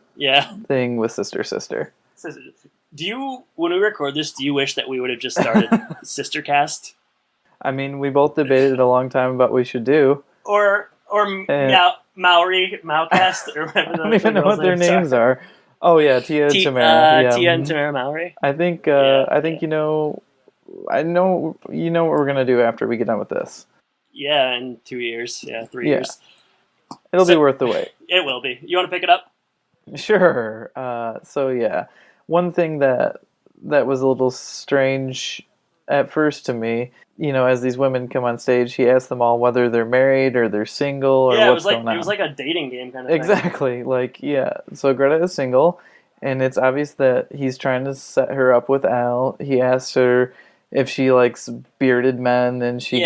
Speaker 1: thing with Sister Sister.
Speaker 2: When we record this, do you wish that we would have just started Sister Cast?
Speaker 1: I mean, we both debated a long time about what we should do.
Speaker 2: Or Maucast, or whatever.
Speaker 1: I don't even know what their names are. Oh yeah, Tia and Tamara.
Speaker 2: Tia and Tamara Mowry.
Speaker 1: I think you know what we're gonna do after we get done with this.
Speaker 2: Yeah, in 2 years. Yeah, 3 years.
Speaker 1: It'll be worth the wait.
Speaker 2: It will be. You want to pick it up?
Speaker 1: Sure. One thing that was a little strange at first to me, as these women come on stage, he asks them all whether they're married or they're single or what's going on.
Speaker 2: It was like a dating game kind of thing.
Speaker 1: Exactly. So Greta is single, and it's obvious that he's trying to set her up with Al. He asks her if she likes bearded men, and she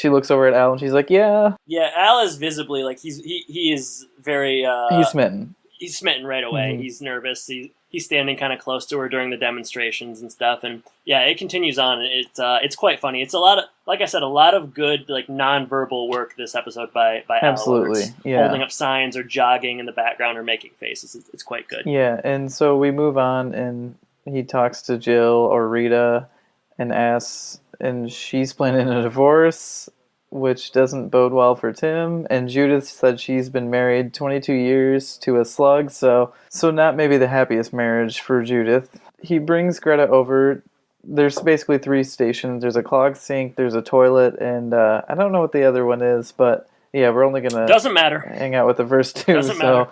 Speaker 1: looks over at Al and she's like, yeah.
Speaker 2: Yeah, Al is visibly he is very
Speaker 1: he's smitten.
Speaker 2: He's smitten right away. Mm-hmm. He's nervous. He's standing kind of close to her during the demonstrations and stuff, and it continues on. It's quite funny. It's a lot of, like I said, a lot of good nonverbal work this episode by
Speaker 1: absolutely
Speaker 2: Al, holding up signs or jogging in the background or making faces. It's quite good.
Speaker 1: Yeah, and so we move on, and he talks to Jill or Rita, and asks, and she's planning a divorce, which doesn't bode well for Tim. And Judith said she's been married 22 years to a slug, so not maybe the happiest marriage for Judith. He brings Greta over. There's basically 3 stations. There's a clogged sink, there's a toilet, and I don't know what the other one is, but we're only going to hang out with the first 2.
Speaker 2: Doesn't matter.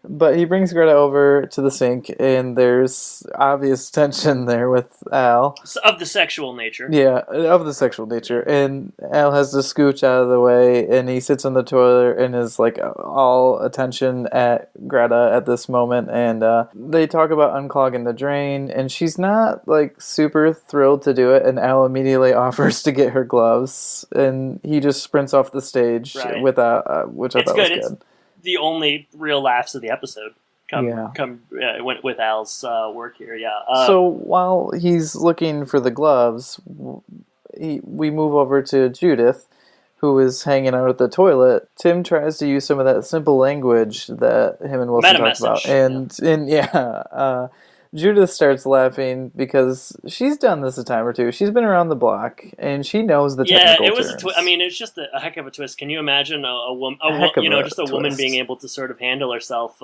Speaker 1: But he brings Greta over to the sink, and there's obvious tension there with Al.
Speaker 2: Of the sexual nature.
Speaker 1: Yeah, of the sexual nature. And Al has to scooch out of the way, and he sits on the toilet and is all attention at Greta at this moment. And they talk about unclogging the drain, and she's not super thrilled to do it. And Al immediately offers to get her gloves, and he just sprints off the stage which I thought was good. It's
Speaker 2: the only real laughs of the episode come with Al's work here.
Speaker 1: So while he's looking for the gloves, we move over to Judith, who is hanging out at the toilet. Tim tries to use some of that simple language that him and Wilson talked about, and Judith starts laughing because she's done this a time or two. She's been around the block, and she knows the technical terms.
Speaker 2: It was it's just a heck of a twist. Can you imagine a woman being able to sort of handle herself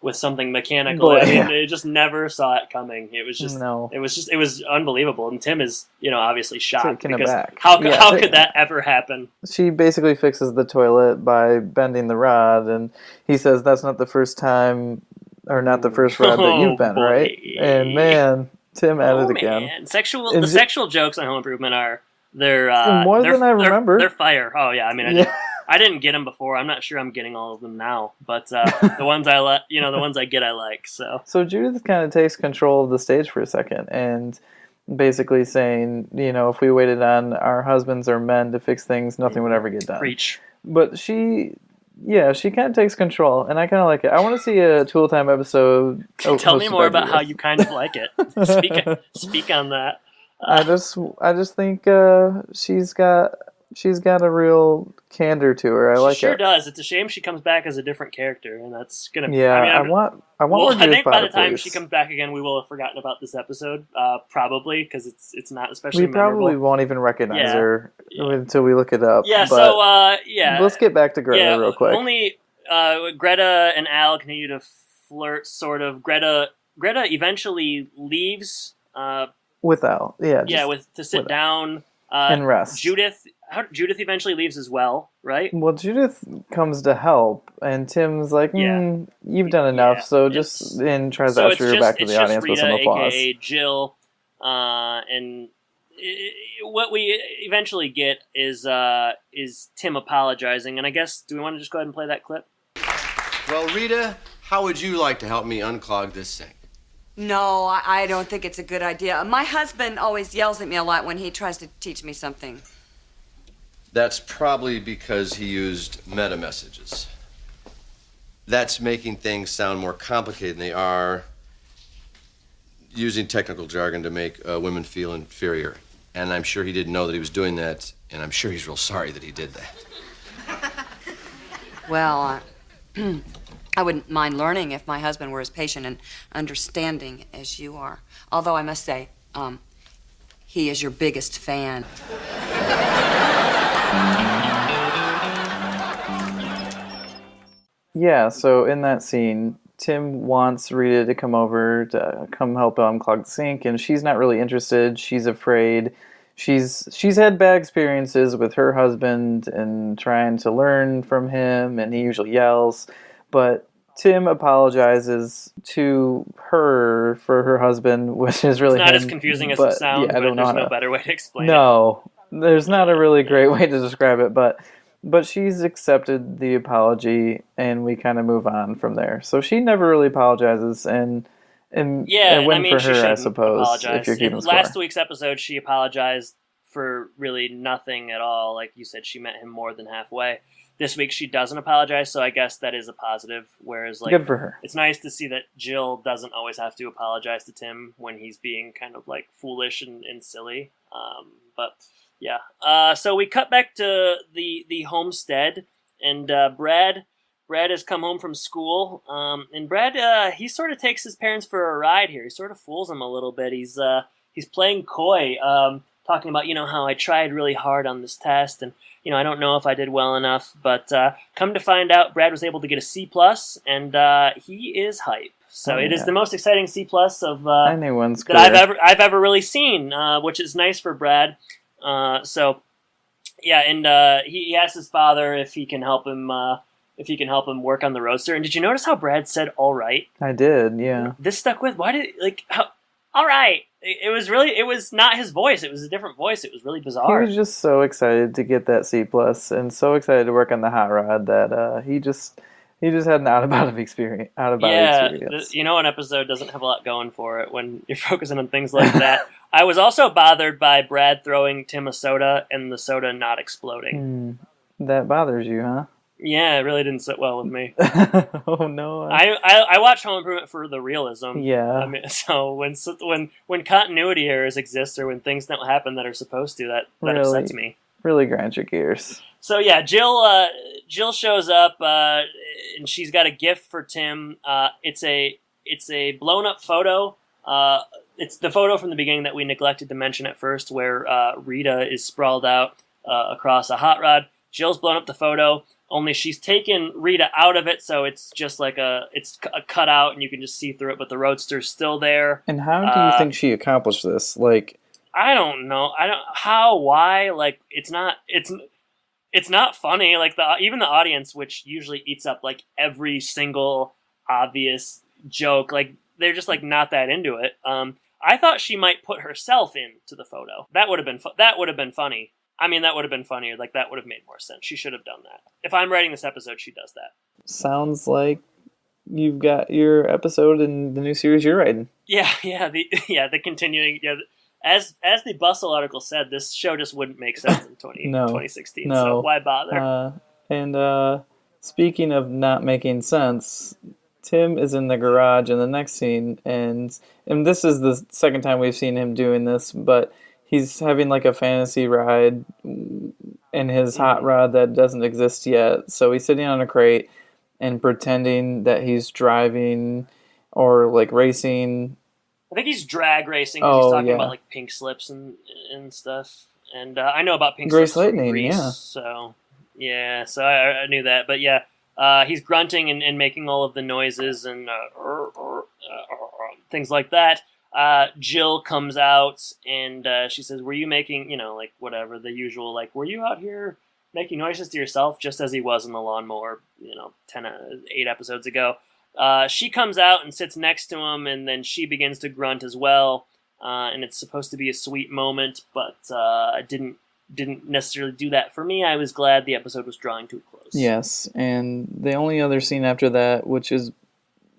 Speaker 2: with something mechanical? I just never saw it coming. It was just it was unbelievable. And Tim is obviously shocked because how could that ever happen?
Speaker 1: She basically fixes the toilet by bending the rod, and he says that's not the first time. Or not the first rod that you've been, right? And man, Tim at it again.
Speaker 2: Man. The sexual jokes on Home Improvement
Speaker 1: they're more than I remember.
Speaker 2: They're fire. Oh yeah, I mean, I didn't get them before. I'm not sure I'm getting all of them now, but the ones the ones I get, I like.
Speaker 1: So Judith kind of takes control of the stage for a second, and basically saying, if we waited on our husbands or men to fix things, nothing would ever get done.
Speaker 2: Preach.
Speaker 1: But she kind of takes control, and I kind of like it. I want to see a Tool Time episode.
Speaker 2: Tell me more about how you kind of like it. Speak on that.
Speaker 1: I just think she's got a real candor to her. I like it.
Speaker 2: She sure does. It's a shame she comes back as a different character, and that's gonna.
Speaker 1: Yeah, I want.
Speaker 2: I think by the time she comes back again, we will have forgotten about this episode, probably because it's not especially.
Speaker 1: We probably won't even recognize her until we look it up.
Speaker 2: Yeah.
Speaker 1: Let's get back to Greta real quick.
Speaker 2: Only Greta and Al continue to flirt. Sort of. Greta eventually leaves.
Speaker 1: With Al,
Speaker 2: to sit down
Speaker 1: and rest.
Speaker 2: Judith eventually leaves as well, right?
Speaker 1: Well, Judith comes to help, and Tim's like, you've done enough, so just tries to usher her back to the audience with some applause.
Speaker 2: AKA Jill, and what we eventually get is Tim apologizing. And I guess, do we want to just go ahead and play that clip?
Speaker 5: Well, Rita, how would you like to help me unclog this sink?
Speaker 7: No, I don't think it's a good idea. My husband always yells at me a lot when he tries to teach me something.
Speaker 5: That's probably because he used meta messages. That's making things sound more complicated than they are, using technical jargon to make women feel inferior. And I'm sure he didn't know that he was doing that, and I'm sure he's real sorry that he did that.
Speaker 7: Well, I wouldn't mind learning if my husband were as patient and understanding as you are. Although I must say, he is your biggest fan.
Speaker 1: Yeah, so in that scene, Tim wants Rita to come over to come help him clog the sink, and she's not really interested. She's afraid. She's had bad experiences with her husband and trying to learn from him, and he usually yells. But Tim apologizes to her for her husband, which is really
Speaker 2: it's not
Speaker 1: him,
Speaker 2: as confusing as it sounds,
Speaker 1: yeah,
Speaker 2: but there's no better way to explain it.
Speaker 1: No, there's not a really great way to describe it, but she's accepted the apology, and we kind of move on from there. So she never really apologizes, and a win for her, I suppose,
Speaker 2: apologize.
Speaker 1: if you're keeping score.
Speaker 2: Last week's episode, she apologized for really nothing at all. Like you said, she met him more than halfway. This week, she doesn't apologize, so I guess that is a positive. Whereas, like,
Speaker 1: good for her.
Speaker 2: It's nice to see that Jill doesn't always have to apologize to Tim when he's being kind of like foolish and silly. But yeah, so we cut back to the homestead, and Brad has come home from school, and Brad he sort of takes his parents for a ride here. He sort of fools them a little bit. He's playing coy, talking about how I tried really hard on this test, and I don't know if I did well enough. But come to find out, Brad was able to get a C+, and he is hype. So it is the most exciting C+ of
Speaker 1: anyone's
Speaker 2: that I've ever really seen, which is nice for Brad. So yeah, and he asked his father if he can help him work on the roadster. And did you notice how Brad said "all right"?
Speaker 1: I did, yeah.
Speaker 2: This stuck with. Why did all right? It was not his voice. It was a different voice. It was really bizarre.
Speaker 1: He was just so excited to get that C+, and so excited to work on the hot rod that he just had an out-of-body experience.
Speaker 2: An episode doesn't have a lot going for it when you're focusing on things like that. I was also bothered by Brad throwing Tim a soda and the soda not exploding.
Speaker 1: That bothers you, huh?
Speaker 2: Yeah, it really didn't sit well with me.
Speaker 1: Oh no!
Speaker 2: I watch Home Improvement for the realism.
Speaker 1: Yeah.
Speaker 2: I mean, so when continuity errors exist or when things don't happen that are supposed to, that really upsets me.
Speaker 1: Really grinds your gears.
Speaker 2: So yeah, Jill shows up and she's got a gift for Tim. It's a blown up photo. It's the photo from the beginning that we neglected to mention at first, where Rita is sprawled out across a hot rod. Jill's blown up the photo. Only she's taken Rita out of it, so it's just like it's a cutout, and you can just see through it. But the roadster's still there.
Speaker 1: And how do you think she accomplished this? Like,
Speaker 2: I don't know. Why? Like, it's not funny. Like even the audience, which usually eats up like every single obvious joke, like they're just like not that into it. I thought she might put herself into the photo. That would have been funny. I mean, that would have been funnier. Like, that would have made more sense. She should have done that. If I'm writing this episode, she does that.
Speaker 1: Sounds like you've got your episode in the new series you're writing.
Speaker 2: Yeah, the continuing. Yeah, as the Bustle article said, this show just wouldn't make sense in 2016.
Speaker 1: No.
Speaker 2: So why bother?
Speaker 1: And speaking of not making sense, Tim is in the garage in the next scene, and this is the second time we've seen him doing this, but he's having like a fantasy ride in his hot rod that doesn't exist yet. So he's sitting on a crate and pretending that he's driving or like racing.
Speaker 2: I think he's drag racing. He's talking about like pink slips and stuff. And I know about pink
Speaker 1: Grace
Speaker 2: slips from
Speaker 1: Lightning,
Speaker 2: Grease,
Speaker 1: yeah.
Speaker 2: So I knew that. But yeah, he's grunting and making all of the noises and things like that. Jill comes out and she says, were you making, like whatever, the usual, like, were you out here making noises to yourself just as he was in the lawnmower, 8 episodes ago? She comes out and sits next to him, and then she begins to grunt as well. and it's supposed to be a sweet moment, but didn't necessarily do that for me. I was glad the episode was drawing to a close.
Speaker 1: Yes, and the only other scene after that, which is,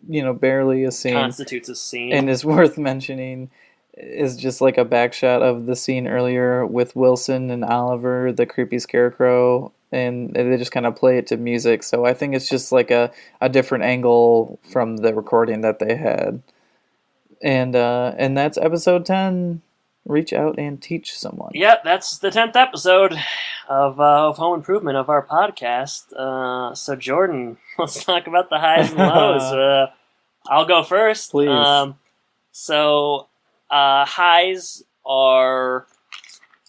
Speaker 1: barely a scene,
Speaker 2: constitutes a scene,
Speaker 1: and is worth mentioning, is just like a back shot of the scene earlier with Wilson and Oliver, the creepy scarecrow, and they just kind of play it to music. So I think it's just like a different angle from the recording that they had. And that's episode 10. Reach out and teach someone.
Speaker 2: Yep, that's the 10th episode of Home Improvement of our podcast. So Jordan, let's talk about the highs and lows. I'll go first.
Speaker 1: Please.
Speaker 2: Highs are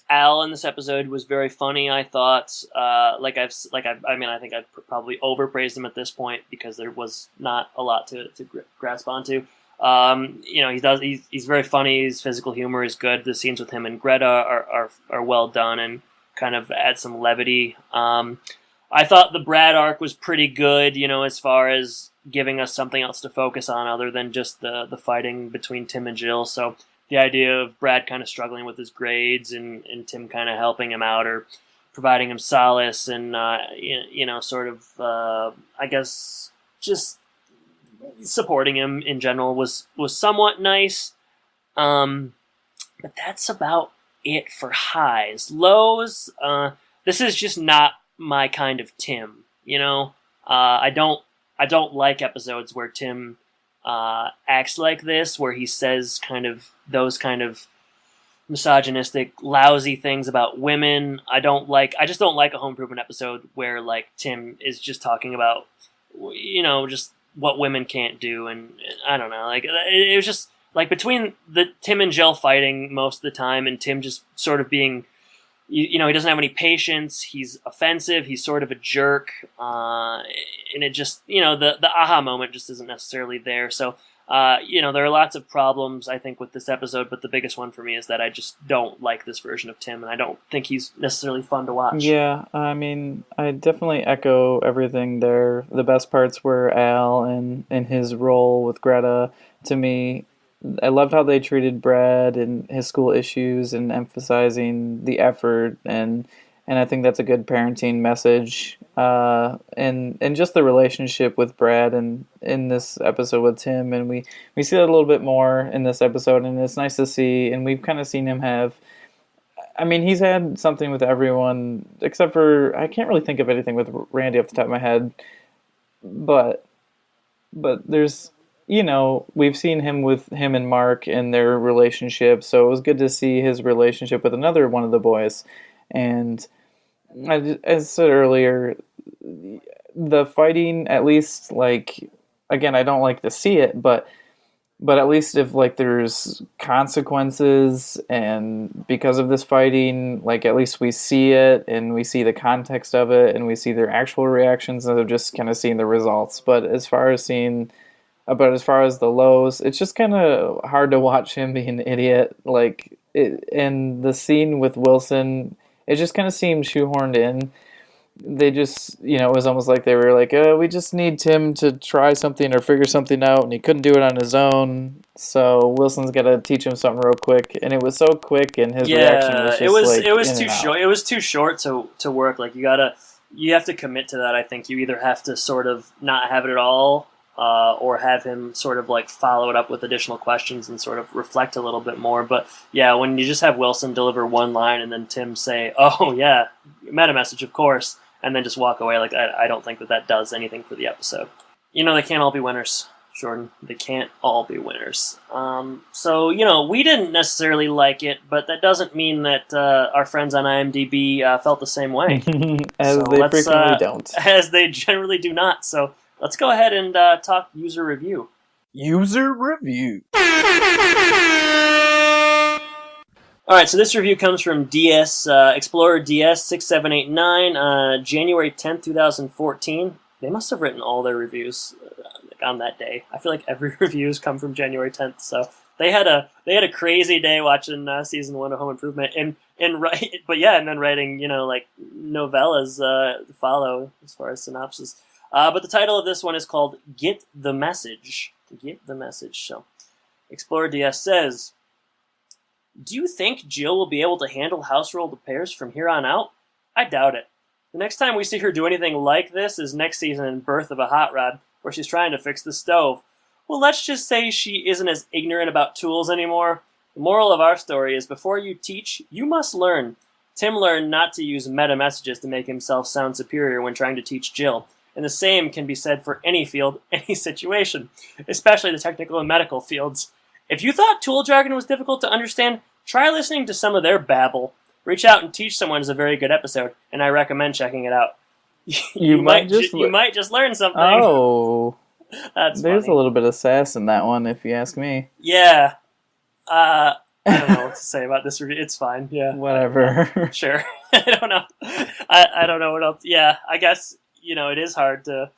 Speaker 2: Al in this episode was very funny. I thought, I think I've probably overpraised him at this point because there was not a lot to grasp onto. He's very funny. His physical humor is good. The scenes with him and Greta are well done and kind of add some levity. I thought the Brad arc was pretty good, as far as giving us something else to focus on other than just the fighting between Tim and Jill. So the idea of Brad kind of struggling with his grades and Tim kind of helping him out or providing him solace and, I guess just supporting him in general was somewhat nice. But that's about it for highs. Lows, this is just not my kind of Tim, I don't like episodes where Tim acts like this, where he says those kind of misogynistic, lousy things about women. I just don't like a home improvement episode where Tim is just talking about, just what women can't do, and I don't know, it was just between the Tim and Jill fighting most of the time, and Tim just sort of being, he doesn't have any patience. He's offensive. He's sort of a jerk, and it just, the aha moment just isn't necessarily there. So, there are lots of problems I think with this episode, but the biggest one for me is that I just don't like this version of Tim, and I don't think he's necessarily fun to watch.
Speaker 1: Yeah, I mean, I definitely echo everything there. The best parts were Al and his role with Greta. To me, I loved how they treated Brad and his school issues and emphasizing the effort, and I think that's a good parenting message. And just the relationship with Brad and in this episode with Tim, and we see that a little bit more in this episode, and it's nice to see. And we've kind of seen him have, I mean, he's had something with everyone except for, I can't really think of anything with Randy off the top of my head, but there's, we've seen him with him and Mark and their relationship, so it was good to see his relationship with another one of the boys. And as I said earlier, the fighting, at least, again, I don't like to see it, but at least if there's consequences, and because of this fighting, at least we see it and we see the context of it and we see their actual reactions instead of just kind of seeing the results. But as far as the lows, it's just kind of hard to watch him be an idiot. And the scene with Wilson, it just kind of seemed shoehorned in. They just, it was almost like they were like, we just need Tim to try something or figure something out, and he couldn't do it on his own, so Wilson's got to teach him something real quick. And it was so quick, and his reaction was just
Speaker 2: it was too short. It was too short to work. You have to commit to that. I think you either have to sort of not have it at all, or have him sort of follow it up with additional questions and sort of reflect a little bit more. But yeah, when you just have Wilson deliver one line and then Tim say, "Oh yeah, meta message, of course," and then just walk away, I don't think that does anything for the episode. They can't all be winners, Jordan. They can't all be winners. So we didn't necessarily like it, but that doesn't mean that our friends on IMDb felt the same way.
Speaker 1: As they frequently don't.
Speaker 2: As they generally do not. So let's go ahead and talk user review.
Speaker 1: User review.
Speaker 2: All right, so this review comes from DS Explorer DS 6789, January 10th, 2014. They must have written all their reviews on that day. I feel like every reviews come from January 10th, so they had a crazy day watching season 1 of Home Improvement, and then writing novellas to follow as far as synopsis. But the title of this one is called Get the Message. Get the Message. So, Explorer DS says, Do you think Jill will be able to handle house rule repairs from here on out? I doubt it. The next time we see her do anything like this is next season in Birth of a Hot Rod, where she's trying to fix the stove. Well, let's just say she isn't as ignorant about tools anymore. The moral of our story is before you teach, you must learn. Tim learned not to use meta messages to make himself sound superior when trying to teach Jill. And the same can be said for any field, any situation, especially the technical and medical fields. If you thought tool jargon was difficult to understand, try listening to some of their babble. Reach Out and Teach Someone is a very good episode, and I recommend checking it out. You might just learn something.
Speaker 1: Oh,
Speaker 2: That's
Speaker 1: there's
Speaker 2: funny.
Speaker 1: a little bit of sass in that one, if you ask me.
Speaker 2: Yeah. I don't know what to say about this review. It's fine. Yeah.
Speaker 1: Whatever.
Speaker 2: Sure. I don't know. I don't know what else. Yeah, I guess, it is hard to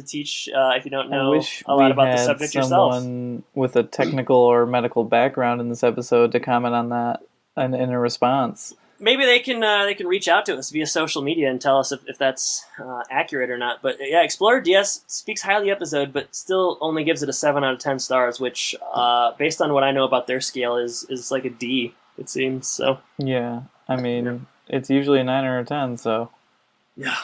Speaker 2: teach if you don't know a lot about the subject yourself.
Speaker 1: Someone with a technical or medical background in this episode to comment on that in a response.
Speaker 2: Maybe they can reach out to us via social media and tell us if that's accurate or not. But yeah, Explorer DS speaks highly of the episode, but still only gives it a 7 out of 10 stars, which, based on what I know about their scale, is like a D, it seems. So
Speaker 1: Yeah, I mean, it's usually a 9 or a 10, so...
Speaker 2: Yeah.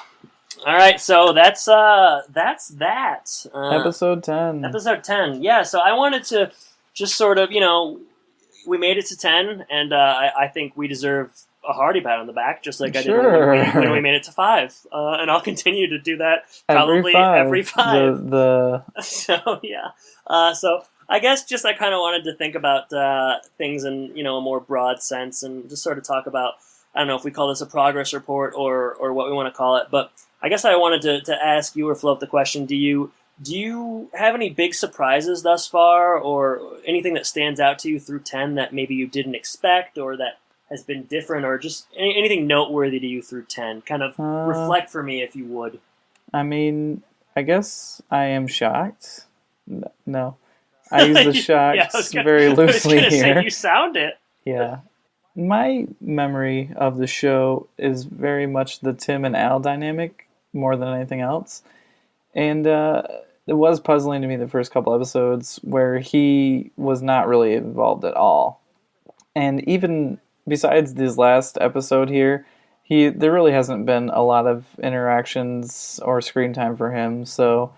Speaker 2: All right, so that's that.
Speaker 1: Episode 10.
Speaker 2: Episode 10, yeah. So I wanted to just sort of, we made it to 10, and I think we deserve a hearty pat on the back, just like I did when we made it to 5. And I'll continue to do that probably every 5. So, yeah. So I guess just I kind of wanted to think about things in, a more broad sense and just sort of talk about, I don't know if we call this a progress report or what we want to call it, but I guess I wanted to ask you or float the question, do you have any big surprises thus far or anything that stands out to you through 10 that maybe you didn't expect or that has been different or just anything noteworthy to you through 10? Kind of reflect for me if you would.
Speaker 1: I mean, I guess I am shocked. No. I use the shocked very loosely here.
Speaker 2: Say, you sound it.
Speaker 1: Yeah. My memory of the show is very much the Tim and Al dynamic more than anything else. And it was puzzling to me the first couple episodes where he was not really involved at all. And even besides this last episode here, there really hasn't been a lot of interactions or screen time for him. So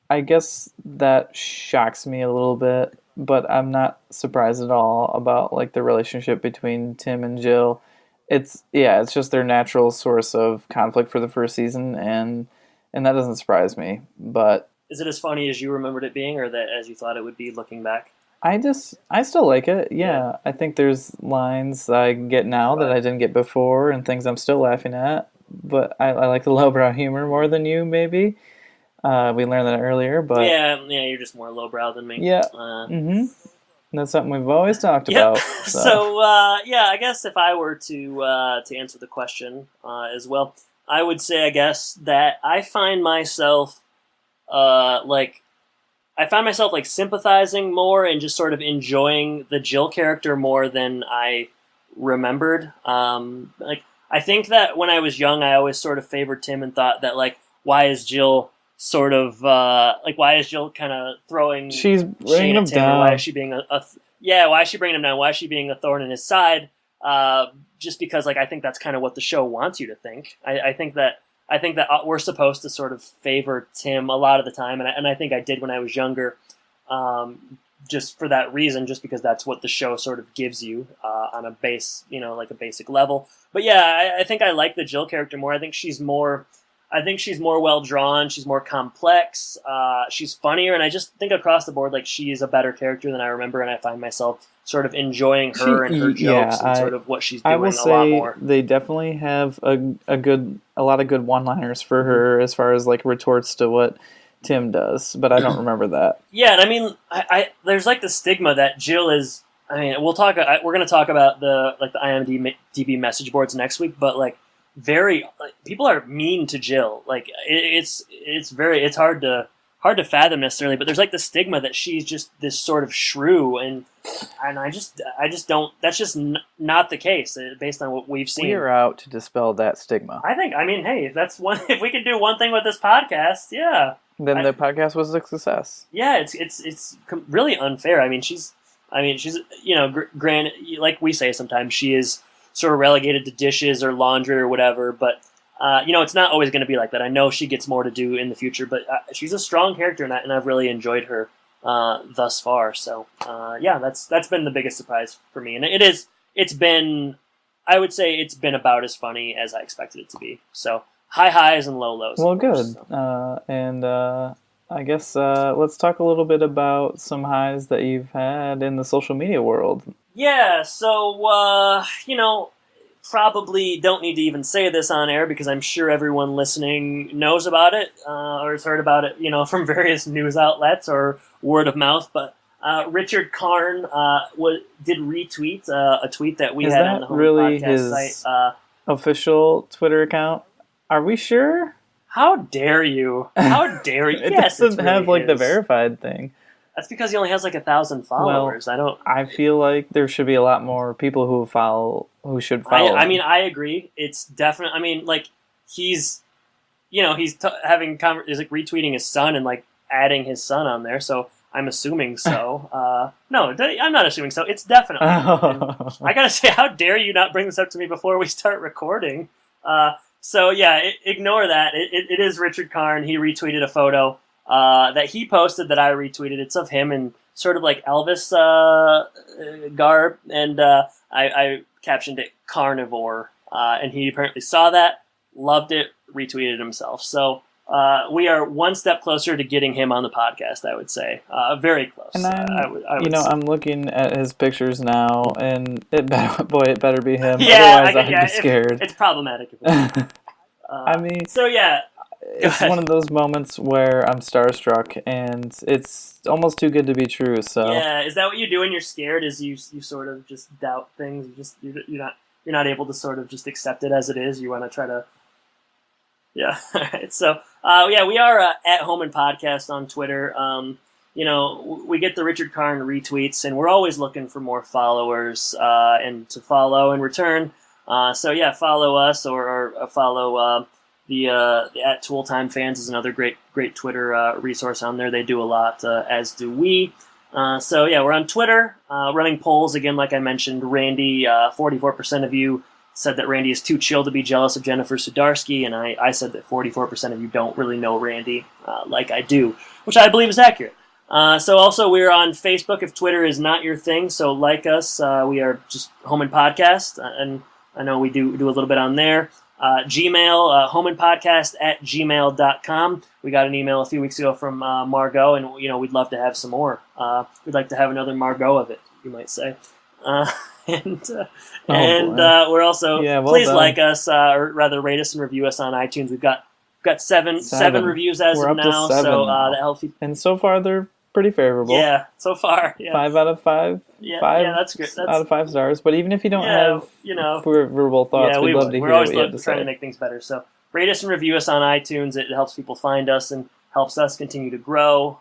Speaker 1: I guess that shocks me a little bit. But I'm not surprised at all about like the relationship between Tim and Jill. It's just their natural source of conflict for the first season, and that doesn't surprise me. But
Speaker 2: is it as funny as you remembered it being, or that as you thought it would be looking back?
Speaker 1: I still like it. Yeah, I think there's lines I get now that I didn't get before, and things I'm still laughing at. But I like the lowbrow humor more than you, maybe. We learned that earlier, but
Speaker 2: yeah, you're just more lowbrow than me.
Speaker 1: Yeah, That's something we've always talked about.
Speaker 2: So I guess if I were to answer the question as well, I would say I guess that I find myself sympathizing more and just sort of enjoying the Jill character more than I remembered. I think that when I was young, I always sort of favored Tim and thought that why is Jill sort of why is Jill kind of throwing
Speaker 1: she's bringing him down?
Speaker 2: Why is she being why is she bringing him down? Why is she being a thorn in his side? Just because I think that's kind of what the show wants you to think. I think that we're supposed to sort of favor Tim a lot of the time, and I think I did when I was younger, just for that reason, just because that's what the show sort of gives you on a base, a basic level. But yeah, I think I like the Jill character more. I think she's more well drawn. She's more complex. She's funnier, and I just think across the board, she is a better character than I remember, and I find myself sort of enjoying her and her jokes and sort of what she's doing a lot more.
Speaker 1: They definitely have a lot of good one-liners for her as far as retorts to what Tim does, but I don't remember that.
Speaker 2: Yeah, and I mean, I there's the stigma that Jill is. I mean, we're going to talk about the IMDb message boards next week, but people are mean to Jill. It's hard to fathom necessarily, but there's the stigma that she's just this sort of shrew, and I just don't. That's just not the case based on what we've seen.
Speaker 1: We are out to dispel that stigma.
Speaker 2: Hey, if we can do one thing with this podcast, yeah.
Speaker 1: Then the podcast was a success.
Speaker 2: Yeah, it's really unfair. I mean, she's I mean, she's, granted, like we say sometimes, she is sort of relegated to dishes or laundry or whatever, but, it's not always going to be like that. I know she gets more to do in the future, but she's a strong character, and I've really enjoyed her thus far. So, that's been the biggest surprise for me. And I would say it's been about as funny as I expected it to be. So, high highs and low lows.
Speaker 1: Well,
Speaker 2: course,
Speaker 1: good.
Speaker 2: so.
Speaker 1: I guess let's talk a little bit about some highs that you've had in the social media world.
Speaker 2: Yeah, so, probably don't need to even say this on air because I'm sure everyone listening knows about it or has heard about it, from various news outlets or word of mouth. But Richard Karn did retweet a tweet that we had on the Home
Speaker 1: really
Speaker 2: Podcast
Speaker 1: his
Speaker 2: site.
Speaker 1: Official Twitter account? Are we sure?
Speaker 2: How dare you? How dare you?
Speaker 1: It
Speaker 2: Yes,
Speaker 1: doesn't
Speaker 2: really
Speaker 1: have like the
Speaker 2: is.
Speaker 1: verified thing.
Speaker 2: That's because he only has like 1,000 followers.
Speaker 1: Well, I feel like there should be a lot more people who should follow.
Speaker 2: I mean, I agree. It's definitely. I mean, like he's having is like retweeting his son and like adding his son on there. So I'm assuming so. No, I'm not assuming so. It's definitely. I gotta say, how dare you not bring this up to me before we start recording? So yeah, ignore that. It is Richard Karn. He retweeted a photo that he posted that I retweeted. It's of him in sort of like Elvis garb, and I captioned it "carnivore," and he apparently saw that, loved it, retweeted himself. So we are one step closer to getting him on the podcast. I would say very close.
Speaker 1: And
Speaker 2: I would say.
Speaker 1: I'm looking at his pictures now, and it better be him.
Speaker 2: Yeah,
Speaker 1: otherwise I'd be scared.
Speaker 2: It's problematic.
Speaker 1: I mean,
Speaker 2: so yeah.
Speaker 1: It's one of those moments where I'm starstruck, and it's almost too good to be true. So
Speaker 2: yeah, is that what you do when you're scared? Is you sort of just doubt things? You're not able to sort of just accept it as it is. You want to try to. Yeah. All right. So we are at Home and Podcast on Twitter. We get the Richard Karn retweets, and we're always looking for more followers and to follow in return. Follow us or follow. The at Tool Time Fans is another great Twitter resource on there. They do a lot, as do we. We're on Twitter, running polls again. Like I mentioned, Randy, 44% of you said that Randy is too chill to be jealous of Jennifer Sudarsky, and I said that 44% of you don't really know Randy like I do, which I believe is accurate. Also we're on Facebook if Twitter is not your thing. So like us, we are just Home and Podcast, and I know we do a little bit on there. Gmail, homeandpodcast@gmail.com. We got an email a few weeks ago from Margot, and we'd love to have some more. We'd like to have another Margot of it, you might say. We're also please like us, or rather rate us and review us on iTunes. We've got seven reviews as
Speaker 1: We're
Speaker 2: of
Speaker 1: up to
Speaker 2: now,
Speaker 1: 7
Speaker 2: so
Speaker 1: now.
Speaker 2: that helps people.
Speaker 1: And so far they're pretty favorable.
Speaker 2: Yeah, so far. Yeah.
Speaker 1: 5 out of 5.
Speaker 2: Yeah,
Speaker 1: 5
Speaker 2: that's good.
Speaker 1: out of 5 stars. But even if you don't have favorable thoughts, we'd love to hear
Speaker 2: we're always
Speaker 1: what you have to
Speaker 2: trying
Speaker 1: say.
Speaker 2: to make things better. So rate us and review us on iTunes. It helps people find us and helps us continue to grow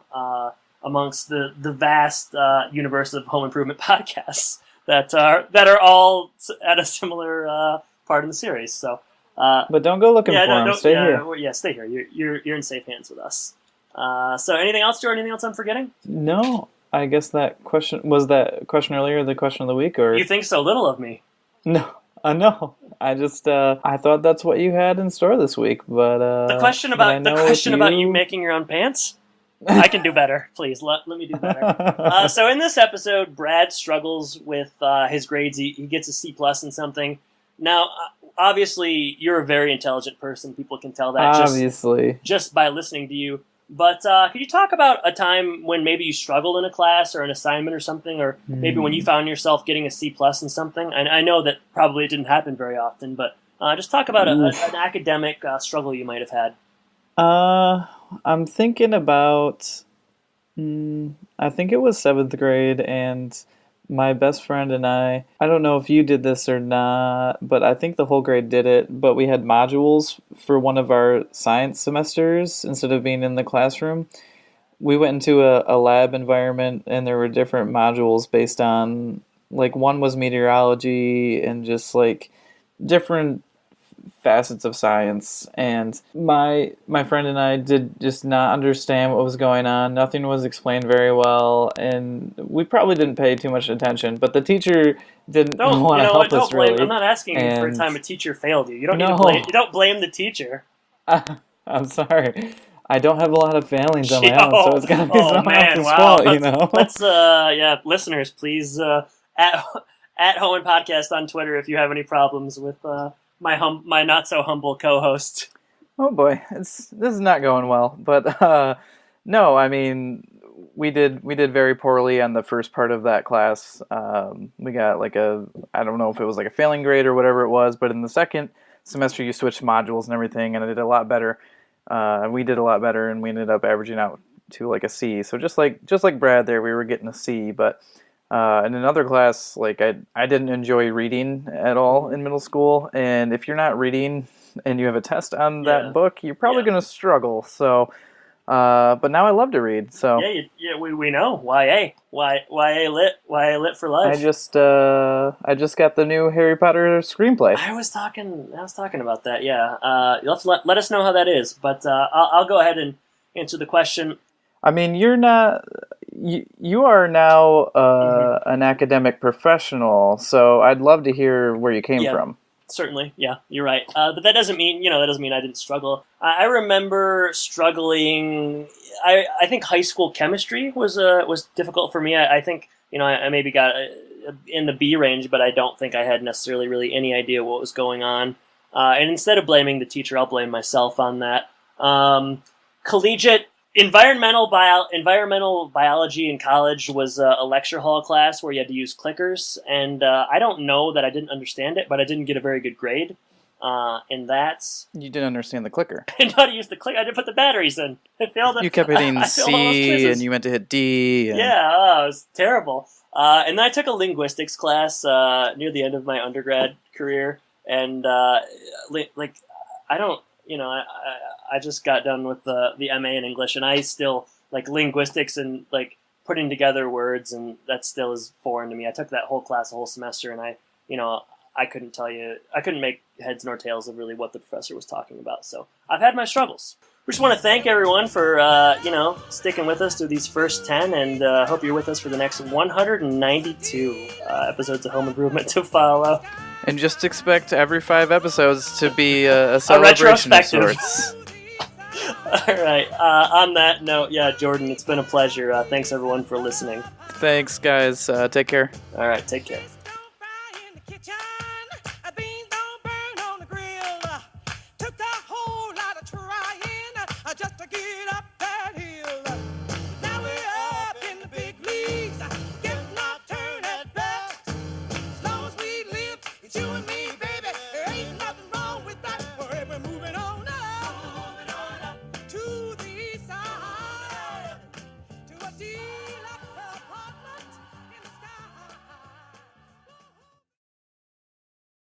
Speaker 2: amongst the vast universe of home improvement podcasts that are all at a similar part in the series. So,
Speaker 1: but don't go looking for them. Stay here.
Speaker 2: Yeah, stay here. You're in safe hands with us. So anything else, Jordan? Anything else I'm forgetting?
Speaker 1: No, I guess that question earlier, the question of the week, or
Speaker 2: you think so little of me?
Speaker 1: No, no. I just I thought that's what you had in store this week, but
Speaker 2: the question about you making your own pants. I can do better. Please let me do better. So in this episode, Brad struggles with his grades. He gets a C+ in something. Now, obviously, you're a very intelligent person. People can tell that just by listening to you. But could you talk about a time when maybe you struggled in a class or an assignment or something, or maybe when you found yourself getting a C+ in something? And I know that probably it didn't happen very often, but just talk about an academic struggle you might have had.
Speaker 1: I'm thinking about, I think it was 7th grade, and my best friend and I don't know if you did this or not, but I think the whole grade did it, but we had modules for one of our science semesters instead of being in the classroom. We went into a lab environment, and there were different modules based on, like, one was meteorology and just, like, different facets of science, and my friend and I did just not understand what was going on. Nothing was explained very well, and we probably didn't pay too much attention, but the teacher didn't want to help us really.
Speaker 2: I'm not asking you for a time a teacher failed you. You don't need to blame the teacher.
Speaker 1: I'm sorry. I don't have a lot of failings on my own, so it's gotta be someone else's fault,
Speaker 2: Let's listeners, please at Impodcast on Twitter if you have any problems with my not so humble co-host.
Speaker 1: Oh boy, this is not going well. But no, I mean we did very poorly on the first part of that class. We got I don't know if it was like a failing grade or whatever it was, but in the second semester you switched modules and everything, and I did a lot better. We did a lot better, and we ended up averaging out to like a C. So just like Brad there, we were getting a C. But in another class, I didn't enjoy reading at all in middle school. And if you're not reading and you have a test on that book, you're probably going to struggle. So, but now I love to read. So
Speaker 2: we know YA lit for life.
Speaker 1: I just got the new Harry Potter screenplay.
Speaker 2: I was talking about that. Yeah. Let us know how that is. But I'll go ahead and answer the question.
Speaker 1: I mean, you are now an academic professional, so I'd love to hear where you came from.
Speaker 2: Certainly, yeah, you're right. But that doesn't mean I didn't struggle. I remember struggling. I think high school chemistry was difficult for me. I think I maybe got in the B range, but I don't think I had necessarily really any idea what was going on. And instead of blaming the teacher, I'll blame myself on that. Collegiate environmental biology in college was a lecture hall class where you had to use clickers, and I don't know that I didn't understand it, but I didn't get a very good grade. And that's...
Speaker 1: You didn't understand the clicker.
Speaker 2: I didn't know how to use the clicker. I didn't put the batteries in. I failed.
Speaker 1: You kept hitting C, and you meant to hit D. And...
Speaker 2: Yeah, it was terrible. And then I took a linguistics class near the end of my undergrad career, and I just got done with the MA in English, and I still linguistics and putting together words, and that still is foreign to me. I took that whole class, a whole semester, and I couldn't tell you, I couldn't make heads nor tails of really what the professor was talking about. So I've had my struggles. We just want to thank everyone for sticking with us through these first 10, and hope you're with us for the next 192 episodes of Home Improvement to follow.
Speaker 1: And just expect every 5 episodes to be a celebration of sorts.
Speaker 2: All right. On that note, Jordan, it's been a pleasure. Thanks, everyone, for listening.
Speaker 1: Thanks, guys. Take care.
Speaker 2: All right. Take care.